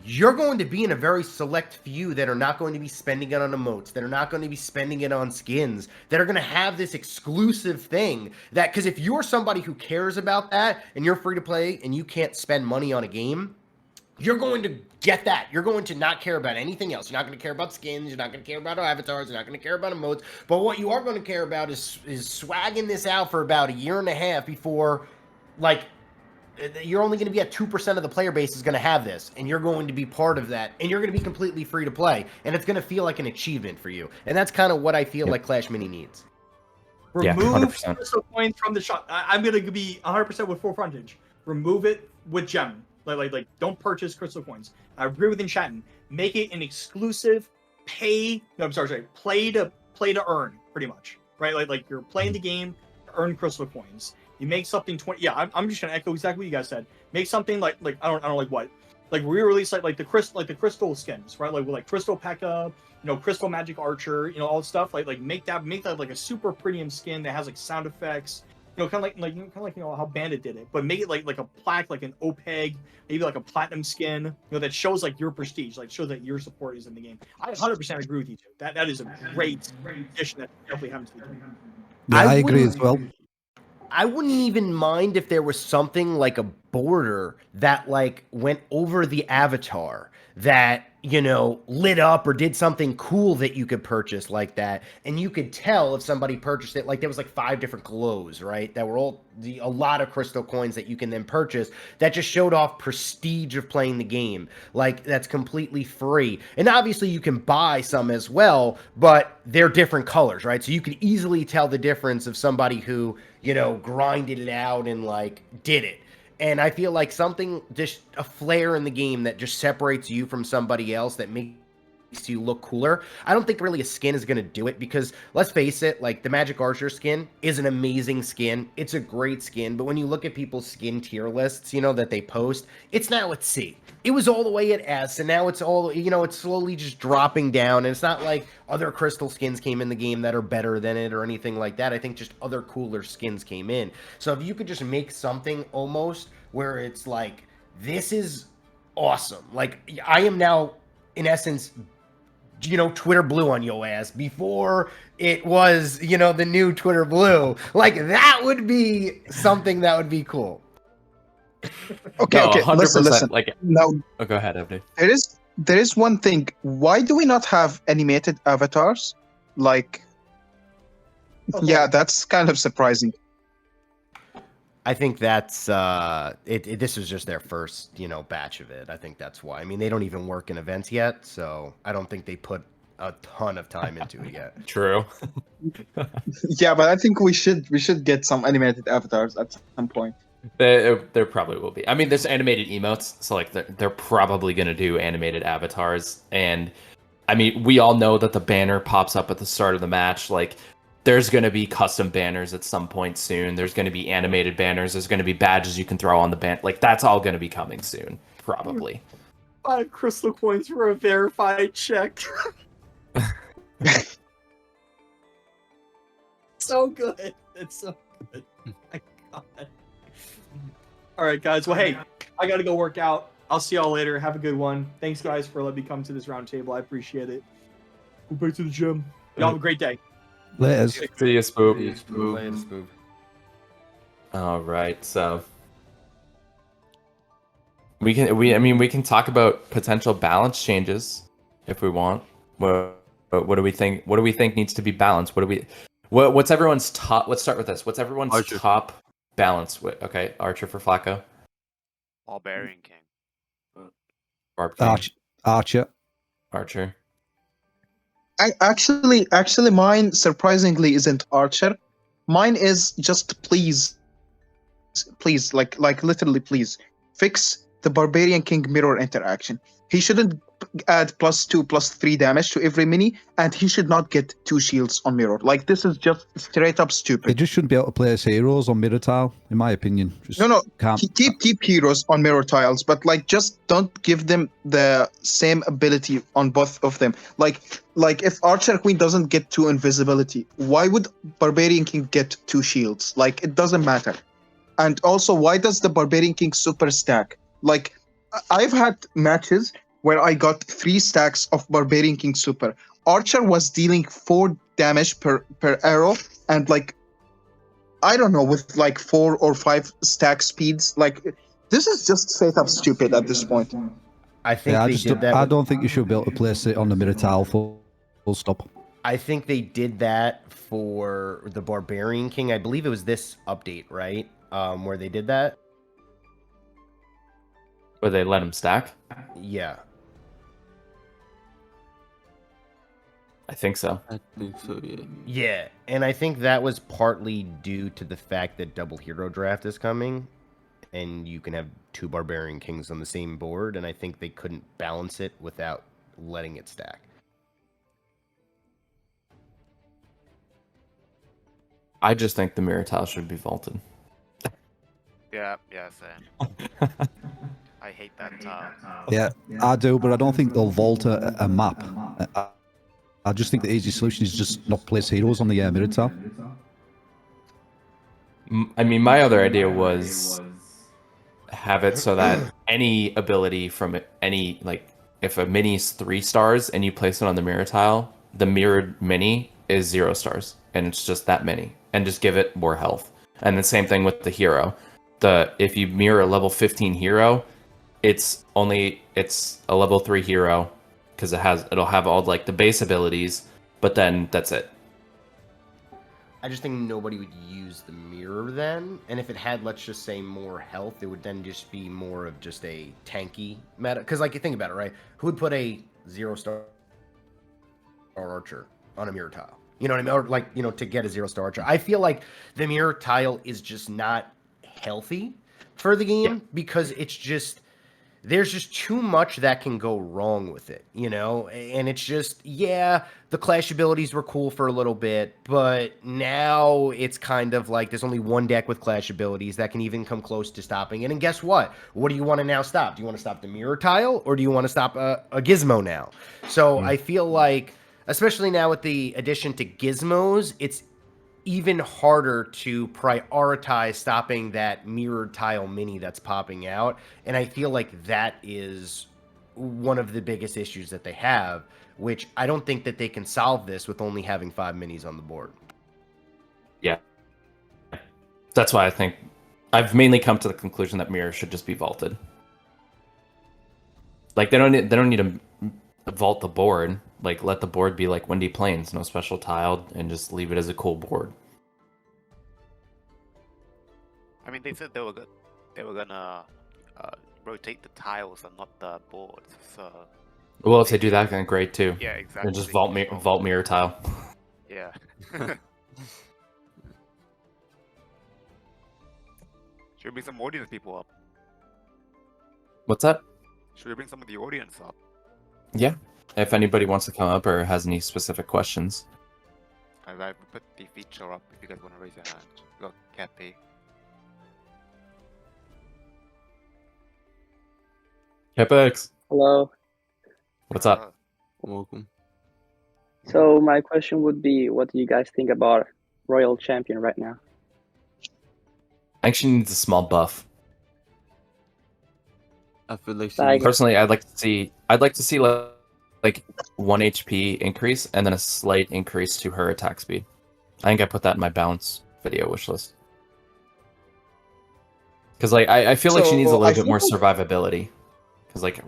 You're going to be in a very select few that are not going to be spending it on emotes, that are not going to be spending it on skins, that are going to have this exclusive thing that, because if you're somebody who cares about that and you're free to play and you can't spend money on a game, you're going to get that. You're going to not care about anything else. You're not going to care about skins. You're not going to care about avatars. You're not going to care about emotes. But what you are going to care about is swagging this out for about 1.5 years before, like, you're only going to be at 2% of the player base is going to have this, and you're going to be part of that, and you're going to be completely free to play, and it's going to feel like an achievement for you. And that's kind of what I feel like Clash Mini needs. Yeah, Remove 100%. crystal coins from the shop. I'm going to be 100% with Full Frontage. Remove it with gem. Like, don't purchase crystal coins. I agree with Enchantin. Make it an exclusive play to earn, pretty much, right? Like you're playing the game to earn crystal coins. You make something 20. Yeah, I'm just gonna echo exactly what you guys said. Make something like I don't like what, like re-release like the crystal skins, right? Like Crystal P.E.K.K.A, Crystal Magic Archer, all the stuff. Like make that like a super premium skin that has like sound effects. Kind of like how Bandit did it, but make it like a plaque, like an OPEG, maybe like a platinum skin, that shows like your prestige, like shows that your support is in the game. I 100% agree with you two. That is a great addition that definitely happens to the game. Yeah, I agree as well. I wouldn't even mind if there was something like a border that like went over the avatar that, lit up or did something cool that you could purchase like that. And you could tell if somebody purchased it, like there was like 5 different glows, right? That were all a lot of crystal coins that you can then purchase that just showed off prestige of playing the game. Like that's completely free. And obviously you can buy some as well, but they're different colors, right? So you could easily tell the difference of somebody who, grinded it out and like did it. And I feel like something, just a flair in the game that just separates you from somebody else that makes you look cooler. I don't think really a skin is going to do it because, let's face it, like the Magic Archer skin is an amazing skin. It's a great skin. But when you look at people's skin tier lists, that they post, it's now at C. It was all the way at S, and now it's all, it's slowly just dropping down. And it's not like other crystal skins came in the game that are better than it or anything like that. I think just other cooler skins came in. So if you could just make something almost where it's like, this is awesome. Like, I am now, in essence, Twitter blue on your ass before it was, the new Twitter blue. Like, that would be something that would be cool. Okay, No, okay. 100%, Listen. like, Now, go ahead, Abdod. there is one thing. Why do we not have animated avatars? Like, yeah, that's kind of surprising. I think that's this was just their first, batch of it. I think that's why. I mean, they don't even work in events yet, so I don't think they put a ton of time into it yet. True. Yeah, but I think we should get some animated avatars at some point. There probably will be. I mean, there's animated emotes, so like they're probably gonna do animated avatars. And I mean, we all know that the banner pops up at the start of the match. Like, there's gonna be custom banners at some point soon. There's gonna be animated banners. There's gonna be badges you can throw on the banner. Like, that's all gonna be coming soon, probably. 5 crystal coins for a verified check. So good. It's so good. My God. All right, guys. Well, hey, I got to go work out. I'll see y'all later. Have a good one. Thanks, guys, for letting me come to this round table. I appreciate it. Go back to the gym. Y'all have a great day. Later. See you, Spoob. Later, Spoob. All right, so we can talk about potential balance changes if we want. What But what do we think? What do we think needs to be balanced? What's everyone's top? Let's start with this. What's everyone's Archer. top balance? Okay, Archer for Flacco. Barbarian King. Barb King. Archer. Archer. Actually, mine surprisingly isn't Archer. Mine is just please, like literally, please fix the Barbarian King mirror interaction. He shouldn't add +2, +3 damage to every mini, and he should not get 2 shields on mirror. Like, this is just straight up They stupid. just shouldn't be able to place heroes on mirror tile, in my opinion. Just No, can't. keep heroes on mirror tiles, but like just don't give them the same ability on both of them. Like if Archer Queen doesn't get 2 invisibility, why would Barbarian King get 2 shields? Like, it doesn't matter. And also, why does the Barbarian King super stack? Like, I've had matches where I got 3 stacks of Barbarian King super. Archer was dealing 4 damage per arrow, and like, I don't know, with like 4 or 5 stack speeds. Like, this is just straight up stupid at this point. I think Yeah, they did that. I don't think you should be able to place it on the mirror tile full stop. I think they did that for the Barbarian King. I believe it was this update, right? Where they did that. Where they let him stack? Yeah. I think so. I think so, yeah. Yeah, and I think that was partly due to the fact that double hero draft is coming, and you can have 2 Barbarian Kings on the same board, and I think they couldn't balance it without letting it stack. I just think the mirror tile should be vaulted. Yeah, same. I hate that. Yeah, I do, but I don't think they'll vault a map. I just think the easy solution is just not place heroes on the mirror tile. I mean, my other idea was have it so that any ability from any, like, if a mini is 3 stars and you place it on the mirror tile, the mirrored mini is 0 stars, and it's just that mini, and just give it more health. And the same thing with the hero. If you mirror a level 15 hero, it's a level 3 hero because it'll have all like the base abilities, but then that's it. I just think nobody would use the mirror then, and if it had, let's just say, more health, it would then just be more of just a tanky meta. Because, like, you think about it, right? Who would put a 0-star archer on a mirror tile? You know what I mean? Or, like, you know, to get a 0-star archer. I feel like the mirror tile is just not healthy for the game because it's just... There's just too much that can go wrong with it, you know? And it's just, yeah, the Clash abilities were cool for a little bit, but now it's kind of like there's only one deck with Clash abilities that can even come close to stopping it. And guess what? What do you want to now stop? Do you want to stop the mirror tile, or do you want to stop a gizmo now? So I feel like, especially now with the addition to gizmos, it's even harder to prioritize stopping that mirrored tile mini that's popping out. And I feel like that is one of the biggest issues that they have, which I don't think that they can solve this with only having 5 minis on the board. Yeah. That's why I think I've mainly come to the conclusion that mirror should just be vaulted. Like, they don't need to vault the board. Like, let the board be like Windy Plains, no special tiled, and just leave it as a cool board. I mean, they said they were gonna rotate the tiles and not the boards. So Well, if they do that, then great too. yeah, exactly. And just vault mirror tile. Yeah. Should we bring some audience people up? What's that? Should we bring some of the audience up? Yeah. If anybody wants to come up or has any specific questions. I put the feature up if you guys want to raise your hand. We got Cappy. Capex, Hello. what's up? Welcome. So my question would be, what do you guys think about Royal Champion right now? I think she needs a small buff. I feel like Like- Personally, I'd like to see like 1 HP increase and then a slight increase to her attack speed. I think I put that in my bounce video wish list. Because like I feel like she needs a So, I little bit feel more like- survivability. Because like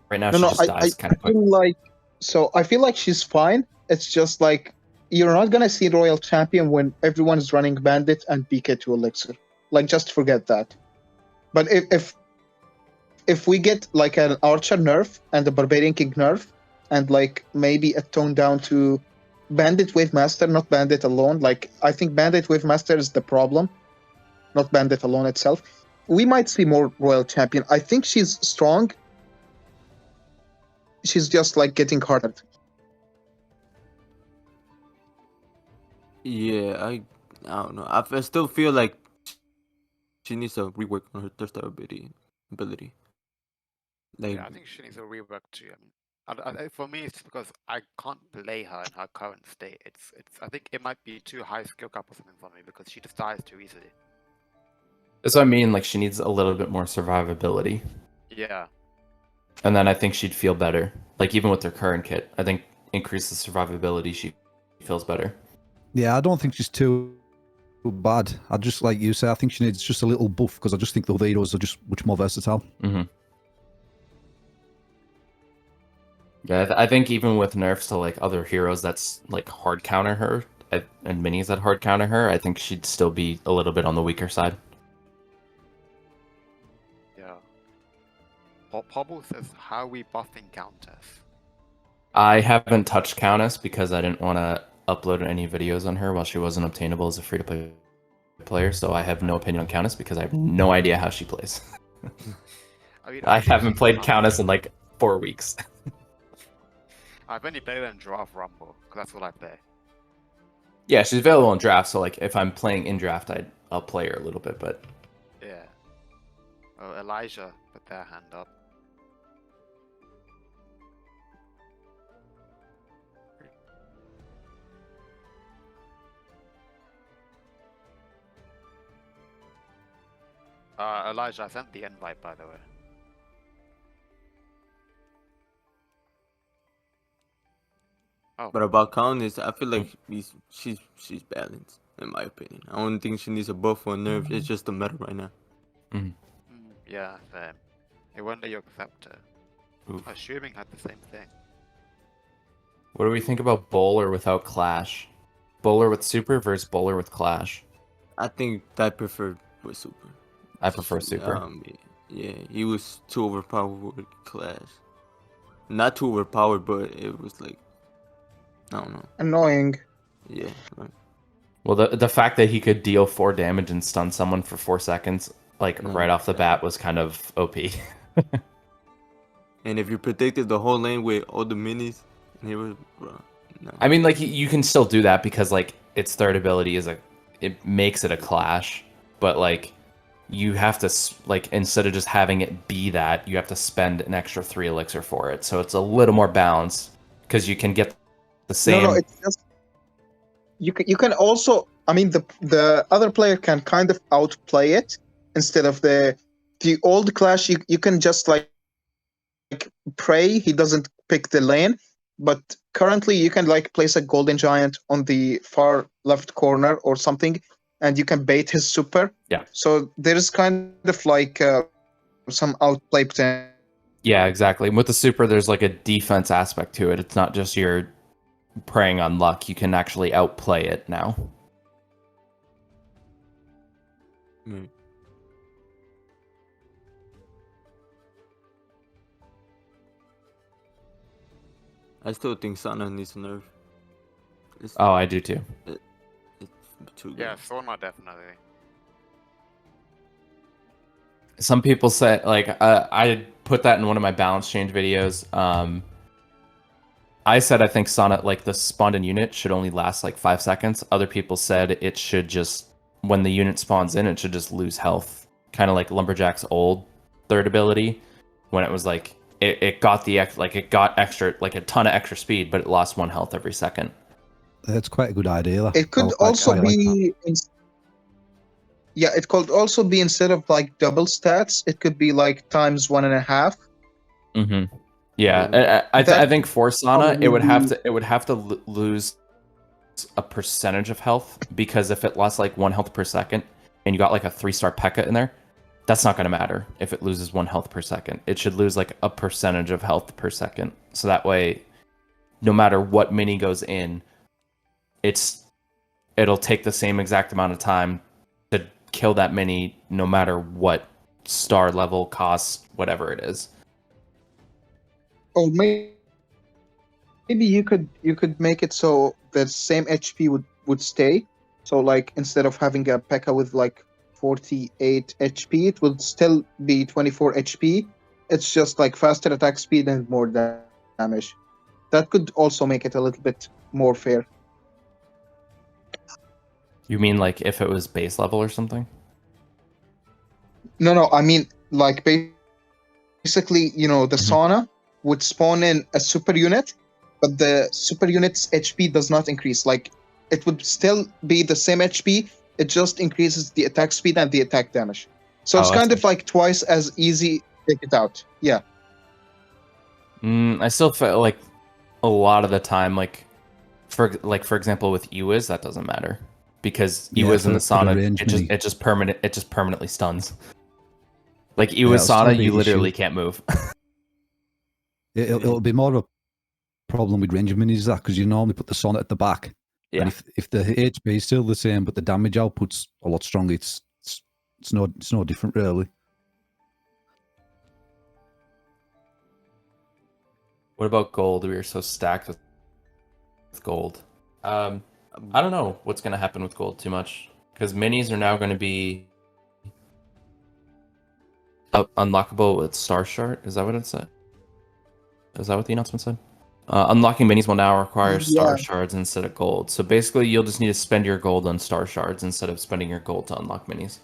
right now No, she no, just dies kind I of quick. feel like So I feel like she's fine. It's just like you're not gonna see Royal Champion when everyone's running Bandit and PK2 Elixir. Like, just forget that. But if we get like an Archer nerf and a Barbarian King nerf, and like maybe a tone down to Bandit Wave Master, not Bandit alone. Like, I think Bandit Wave Master is the problem, not Bandit alone itself. We might see more Royal Champion. I think she's strong. She's just like getting harder. Yeah, I don't know. I still feel like she needs to rework on her thirst ability. Like, Yeah, I think she needs a rework too. I mean, for me, it's because I can't play her in her current state. It's. I think it might be too high skill cap or something for me because she just dies too easily. That's what I mean. Like she needs a little bit more survivability, Yeah. and then I think she'd feel better. Like even with her current kit, I think increase the survivability, she feels better. Yeah, I don't think she's too bad. I just, like you say, I think she needs just a little buff because I just think the other heroes are just much more versatile. Mm-hmm. Yeah, I think even with nerfs to like other heroes that's like hard counter her and minis that hard counter her, I think she'd still be a little bit on the weaker side. Yeah. Pobble says, "How are we buffing Countess?" I haven't touched Countess because I didn't want to upload any videos on her while she wasn't obtainable as a free-to-play player, so I have no opinion on Countess because I have no idea how she plays. I mean, I haven't played Countess in like 4 weeks. I've only played her in Draft Rumble because that's all I play. Yeah, she's available in draft, so like if I'm playing in draft, I'll play her a little bit, but Yeah. Oh, Elijah put their hand up. Elijah, I sent the invite, by the way. Oh, but about Countess, I feel like she's balanced in my opinion. I don't think she needs a buff or nerf. It's just the meta right now. yeah, same. I wonder you accept her. Oof. Assuming had the same thing. What do we think about Bowler without Clash? Bowler with Super versus Bowler with Clash? I think I prefer with Super. I prefer Super. Yeah, he was too overpowered with Clash. Not too overpowered, but it was like, I don't know. Annoying. Yeah. Right. Well, the fact that he could deal 4 damage and stun someone for 4 seconds, like right off the bat, was kind of OP. And if you predicted the whole lane with all the minis, he was, bro, no. I mean, like you can still do that because like its third ability is it makes it a Clash, but like you have to like instead of just having it be that, you have to spend an extra 3 elixir for it, so it's a little more balanced because you can get the same. No, it's just you can also. I mean, the other player can kind of outplay it instead of the old Clash. You can just like pray he doesn't pick the lane, but currently you can like place a Golden Giant on the far left corner or something, and you can bait his super. Yeah. So there's kind of like some outplay potential. Yeah, exactly. With the super, there's like a defense aspect to it. It's not just you're preying on luck. You can actually outplay it now. Mm. I still think Sauna needs a nerf. Oh, I do too. It's too good. Yeah, Sauna definitely. Some people say, like, I put that in one of my balance change videos. I said I think Sauna, like, the spawned in unit should only last like 5 seconds. Other people said it should just, when the unit spawns in, it should just lose health. Kind of like Lumberjack's old third ability, when it was like, it got extra, like a ton of extra speed, but it lost 1 health every second. That's quite a good idea. It could also be. Yeah, it could also be instead of like double stats, it could be like times 1.5. Mm-hmm. Yeah, I think for Sauna, it would have to lose a percentage of health, because if it lost like 1 health per second and you got like a 3-star P.E.K.K.A. in there, that's not going to matter if it loses 1 health per second. It should lose like a percentage of health per second, so that way no matter what mini goes in, it'll take the same exact amount of time to kill that mini, no matter what star level, cost, whatever it is. Or maybe you could make it so the same HP would stay. So like instead of having a P.E.K.K.A with like 48 HP, it would still be 24 HP. It's just like faster attack speed and more damage. That could also make it a little bit more fair. You mean like if it was base level or something? No, I mean like basically, the Mhm. Sauna would spawn in a super unit, but the super unit's HP does not increase. Like it would still be the same HP, it just increases the attack speed and the attack damage. So it's Oh, I kind see. of like twice as easy to take it out. Yeah. I still feel like a lot of the time, like for example with Ewiz, that doesn't matter because Yeah, Ewiz in the for the Sauna, range mini. it just permanently stuns. Like Yeah, Ewiz it'll still Sauna, be you an literally issue. can't move. It'll be more of a problem with range minis that because you normally put the sonnet at the back. Yeah. And if the HP is still the same but the damage output's a lot stronger, it's no different really. What about gold? We are so stacked with gold. I don't know what's going to happen with gold too much because minis are now going to be unlockable with Star Shard. Is that what it said? Is that what the announcement said? Unlocking minis will now require Star Shards instead of gold. So basically, you'll just need to spend your gold on Star Shards instead of spending your gold to unlock minis.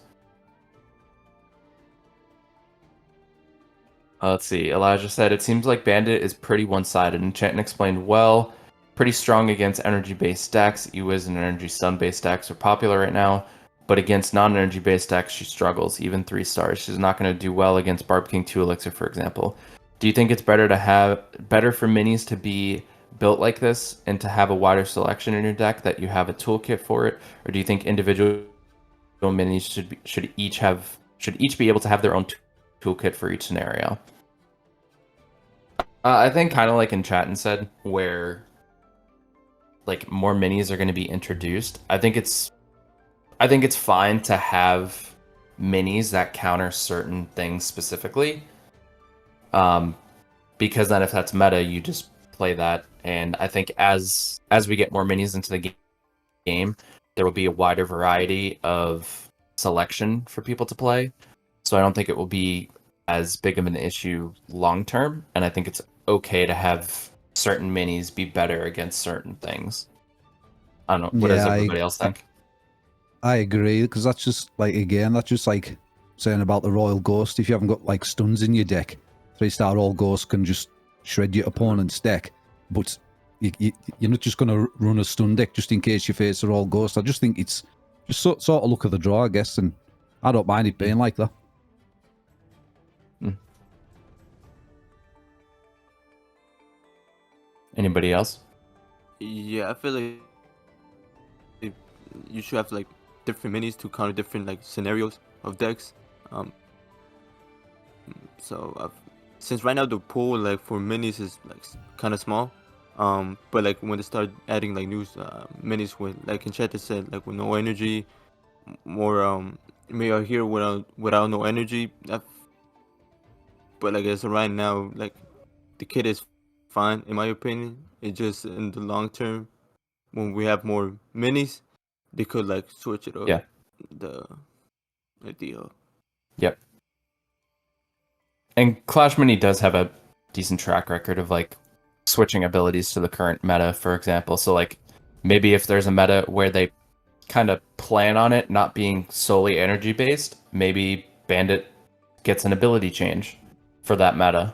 Let's see. Elijah said, it seems like Bandit is pretty one-sided. Enchantant explained well. Pretty strong against energy-based decks. Ewiz and energy-stun-based decks are popular right now. But against non-energy-based decks, she struggles. Even 3 stars. She's not going to do well against Barb King 2 Elixir, for example. Do you think it's better for minis to be built like this and to have a wider selection in your deck that you have a toolkit for it? Or do you think individual minis should each be able to have their own toolkit for each scenario? I think kind of like Enchantant said, where like more minis are going to be introduced. I think it's fine to have minis that counter certain things specifically. Because then if that's meta, you just play that. And I think as we get more minis into the game, there will be a wider variety of selection for people to play. So I don't think it will be as big of an issue long term, and I think it's okay to have certain minis be better against certain things. I don't know. What does everybody else think? I agree, because that's just like saying about the Royal Ghost. If you haven't got like stuns in your deck, 3-star Royal Ghost can just shred your opponent's deck. But you're not just going to run a stun deck just in case you face a Royal Ghost. I just think it's just sort of look at the draw, I guess, and I don't mind it being like that. Anybody else? Yeah, I feel like you should have like different minis to counter different like scenarios of decks. Since right now the pool like for minis is like kind of small, but like when they start adding like new minis with like Enchanted said, like with no energy, more may are here without no energy. But like as of right now, like the kit is fine in my opinion. It just in the long term, when we have more minis, they could like switch it up. Yeah. The idea. Yep. And Clash Mini does have a decent track record of like switching abilities to the current meta, for example. So like maybe if there's a meta where they kind of plan on it not being solely energy based, maybe Bandit gets an ability change for that meta.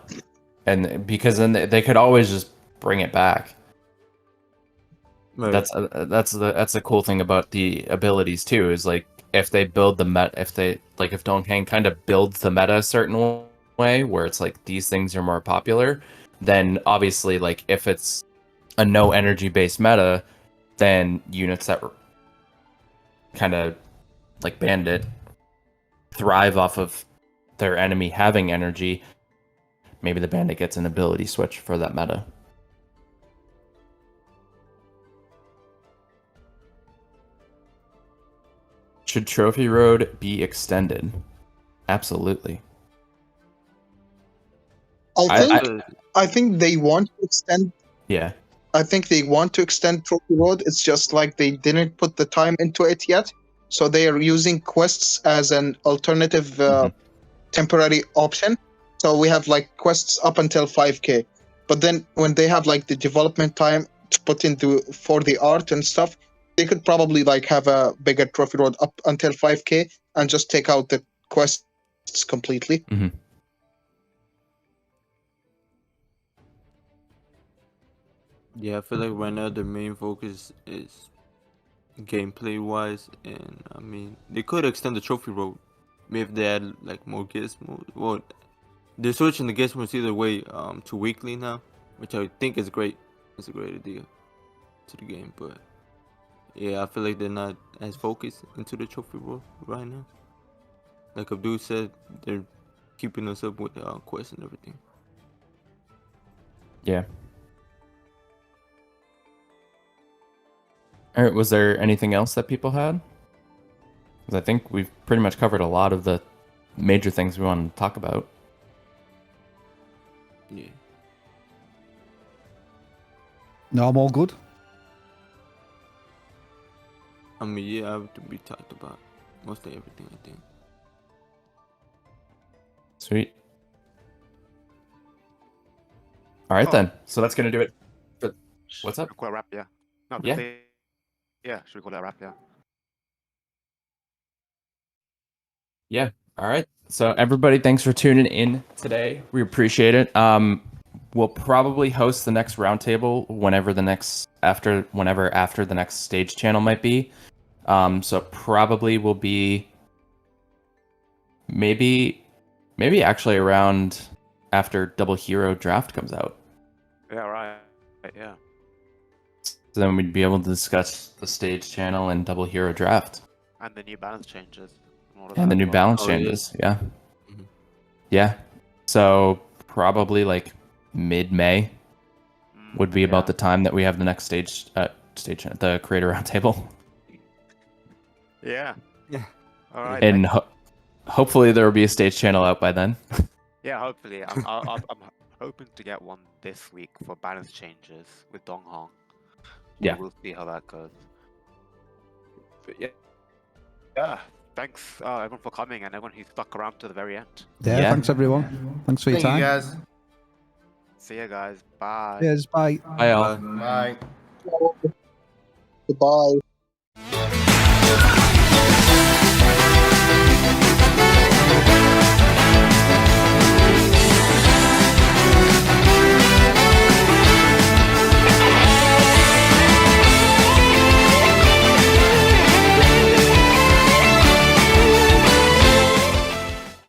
And because then they could always just bring it back. Right. That's the cool thing about the abilities too, is like if they build the meta, if Don Kang kind of builds the meta a certain way where it's like these things are more popular, then obviously like if it's a no energy based meta, then units that kind of like Bandit thrive off of their enemy having energy. Maybe the Bandit gets an ability switch for that meta. Should Trophy Road be extended? Absolutely. I think they want to extend. Yeah. I think they want to extend Trophy Road. It's just like they didn't put the time into it yet, so they are using quests as an alternative temporary option. So we have like quests up until 5k, but then when they have like the development time to put into for the art and stuff, they could probably like have a bigger Trophy Road up until 5k and just take out the quests completely. Mm-hmm. Yeah, I feel like right now the main focus is gameplay wise, and I mean they could extend the Trophy Road, maybe if they add like more gizmos. Well, they're switching the gizmos either way to weekly now, which I think is great. It's a great idea to the game, but yeah, I feel like they're not as focused into the Trophy Road right now. Like Abdul said, they're keeping us up with quests and everything. Yeah. All right. Was there anything else that people had? Because I think we've pretty much covered a lot of the major things we wanted to talk about. Yeah. No, I'm all good. I mean, yeah, we talked about mostly everything, I think. Sweet. All right, then. So that's going to do it. What's up? Should we call it a wrap, yeah. No, Yeah. Yeah, should we call it a wrap, yeah? Yeah. All right. So everybody, thanks for tuning in today. We appreciate it. We'll probably host the next roundtable whenever after the next stage channel might be. So probably will be maybe actually around after Double Hero Draft comes out. Yeah, right. Yeah. So then we'd be able to discuss the stage channel and Double Hero Draft. And the new balance changes. all of And that the as new well. balance Oh, yeah. changes. Yeah. Mhm. Yeah. So probably mid-May would be about the time that we have the next stage the creator roundtable. Yeah. Yeah. All right. And hopefully there will be a stage channel out by then. Yeah, hopefully. I'm hoping to get one this week for balance changes with Dong Hong. Yeah. We'll see how that goes. But yeah. Yeah. Thanks everyone for coming and everyone who stuck around to the very end. Yeah, thanks everyone. Thanks for your Thank time. you guys. See you guys. Bye. Cheers, bye. Bye all. Bye. Goodbye.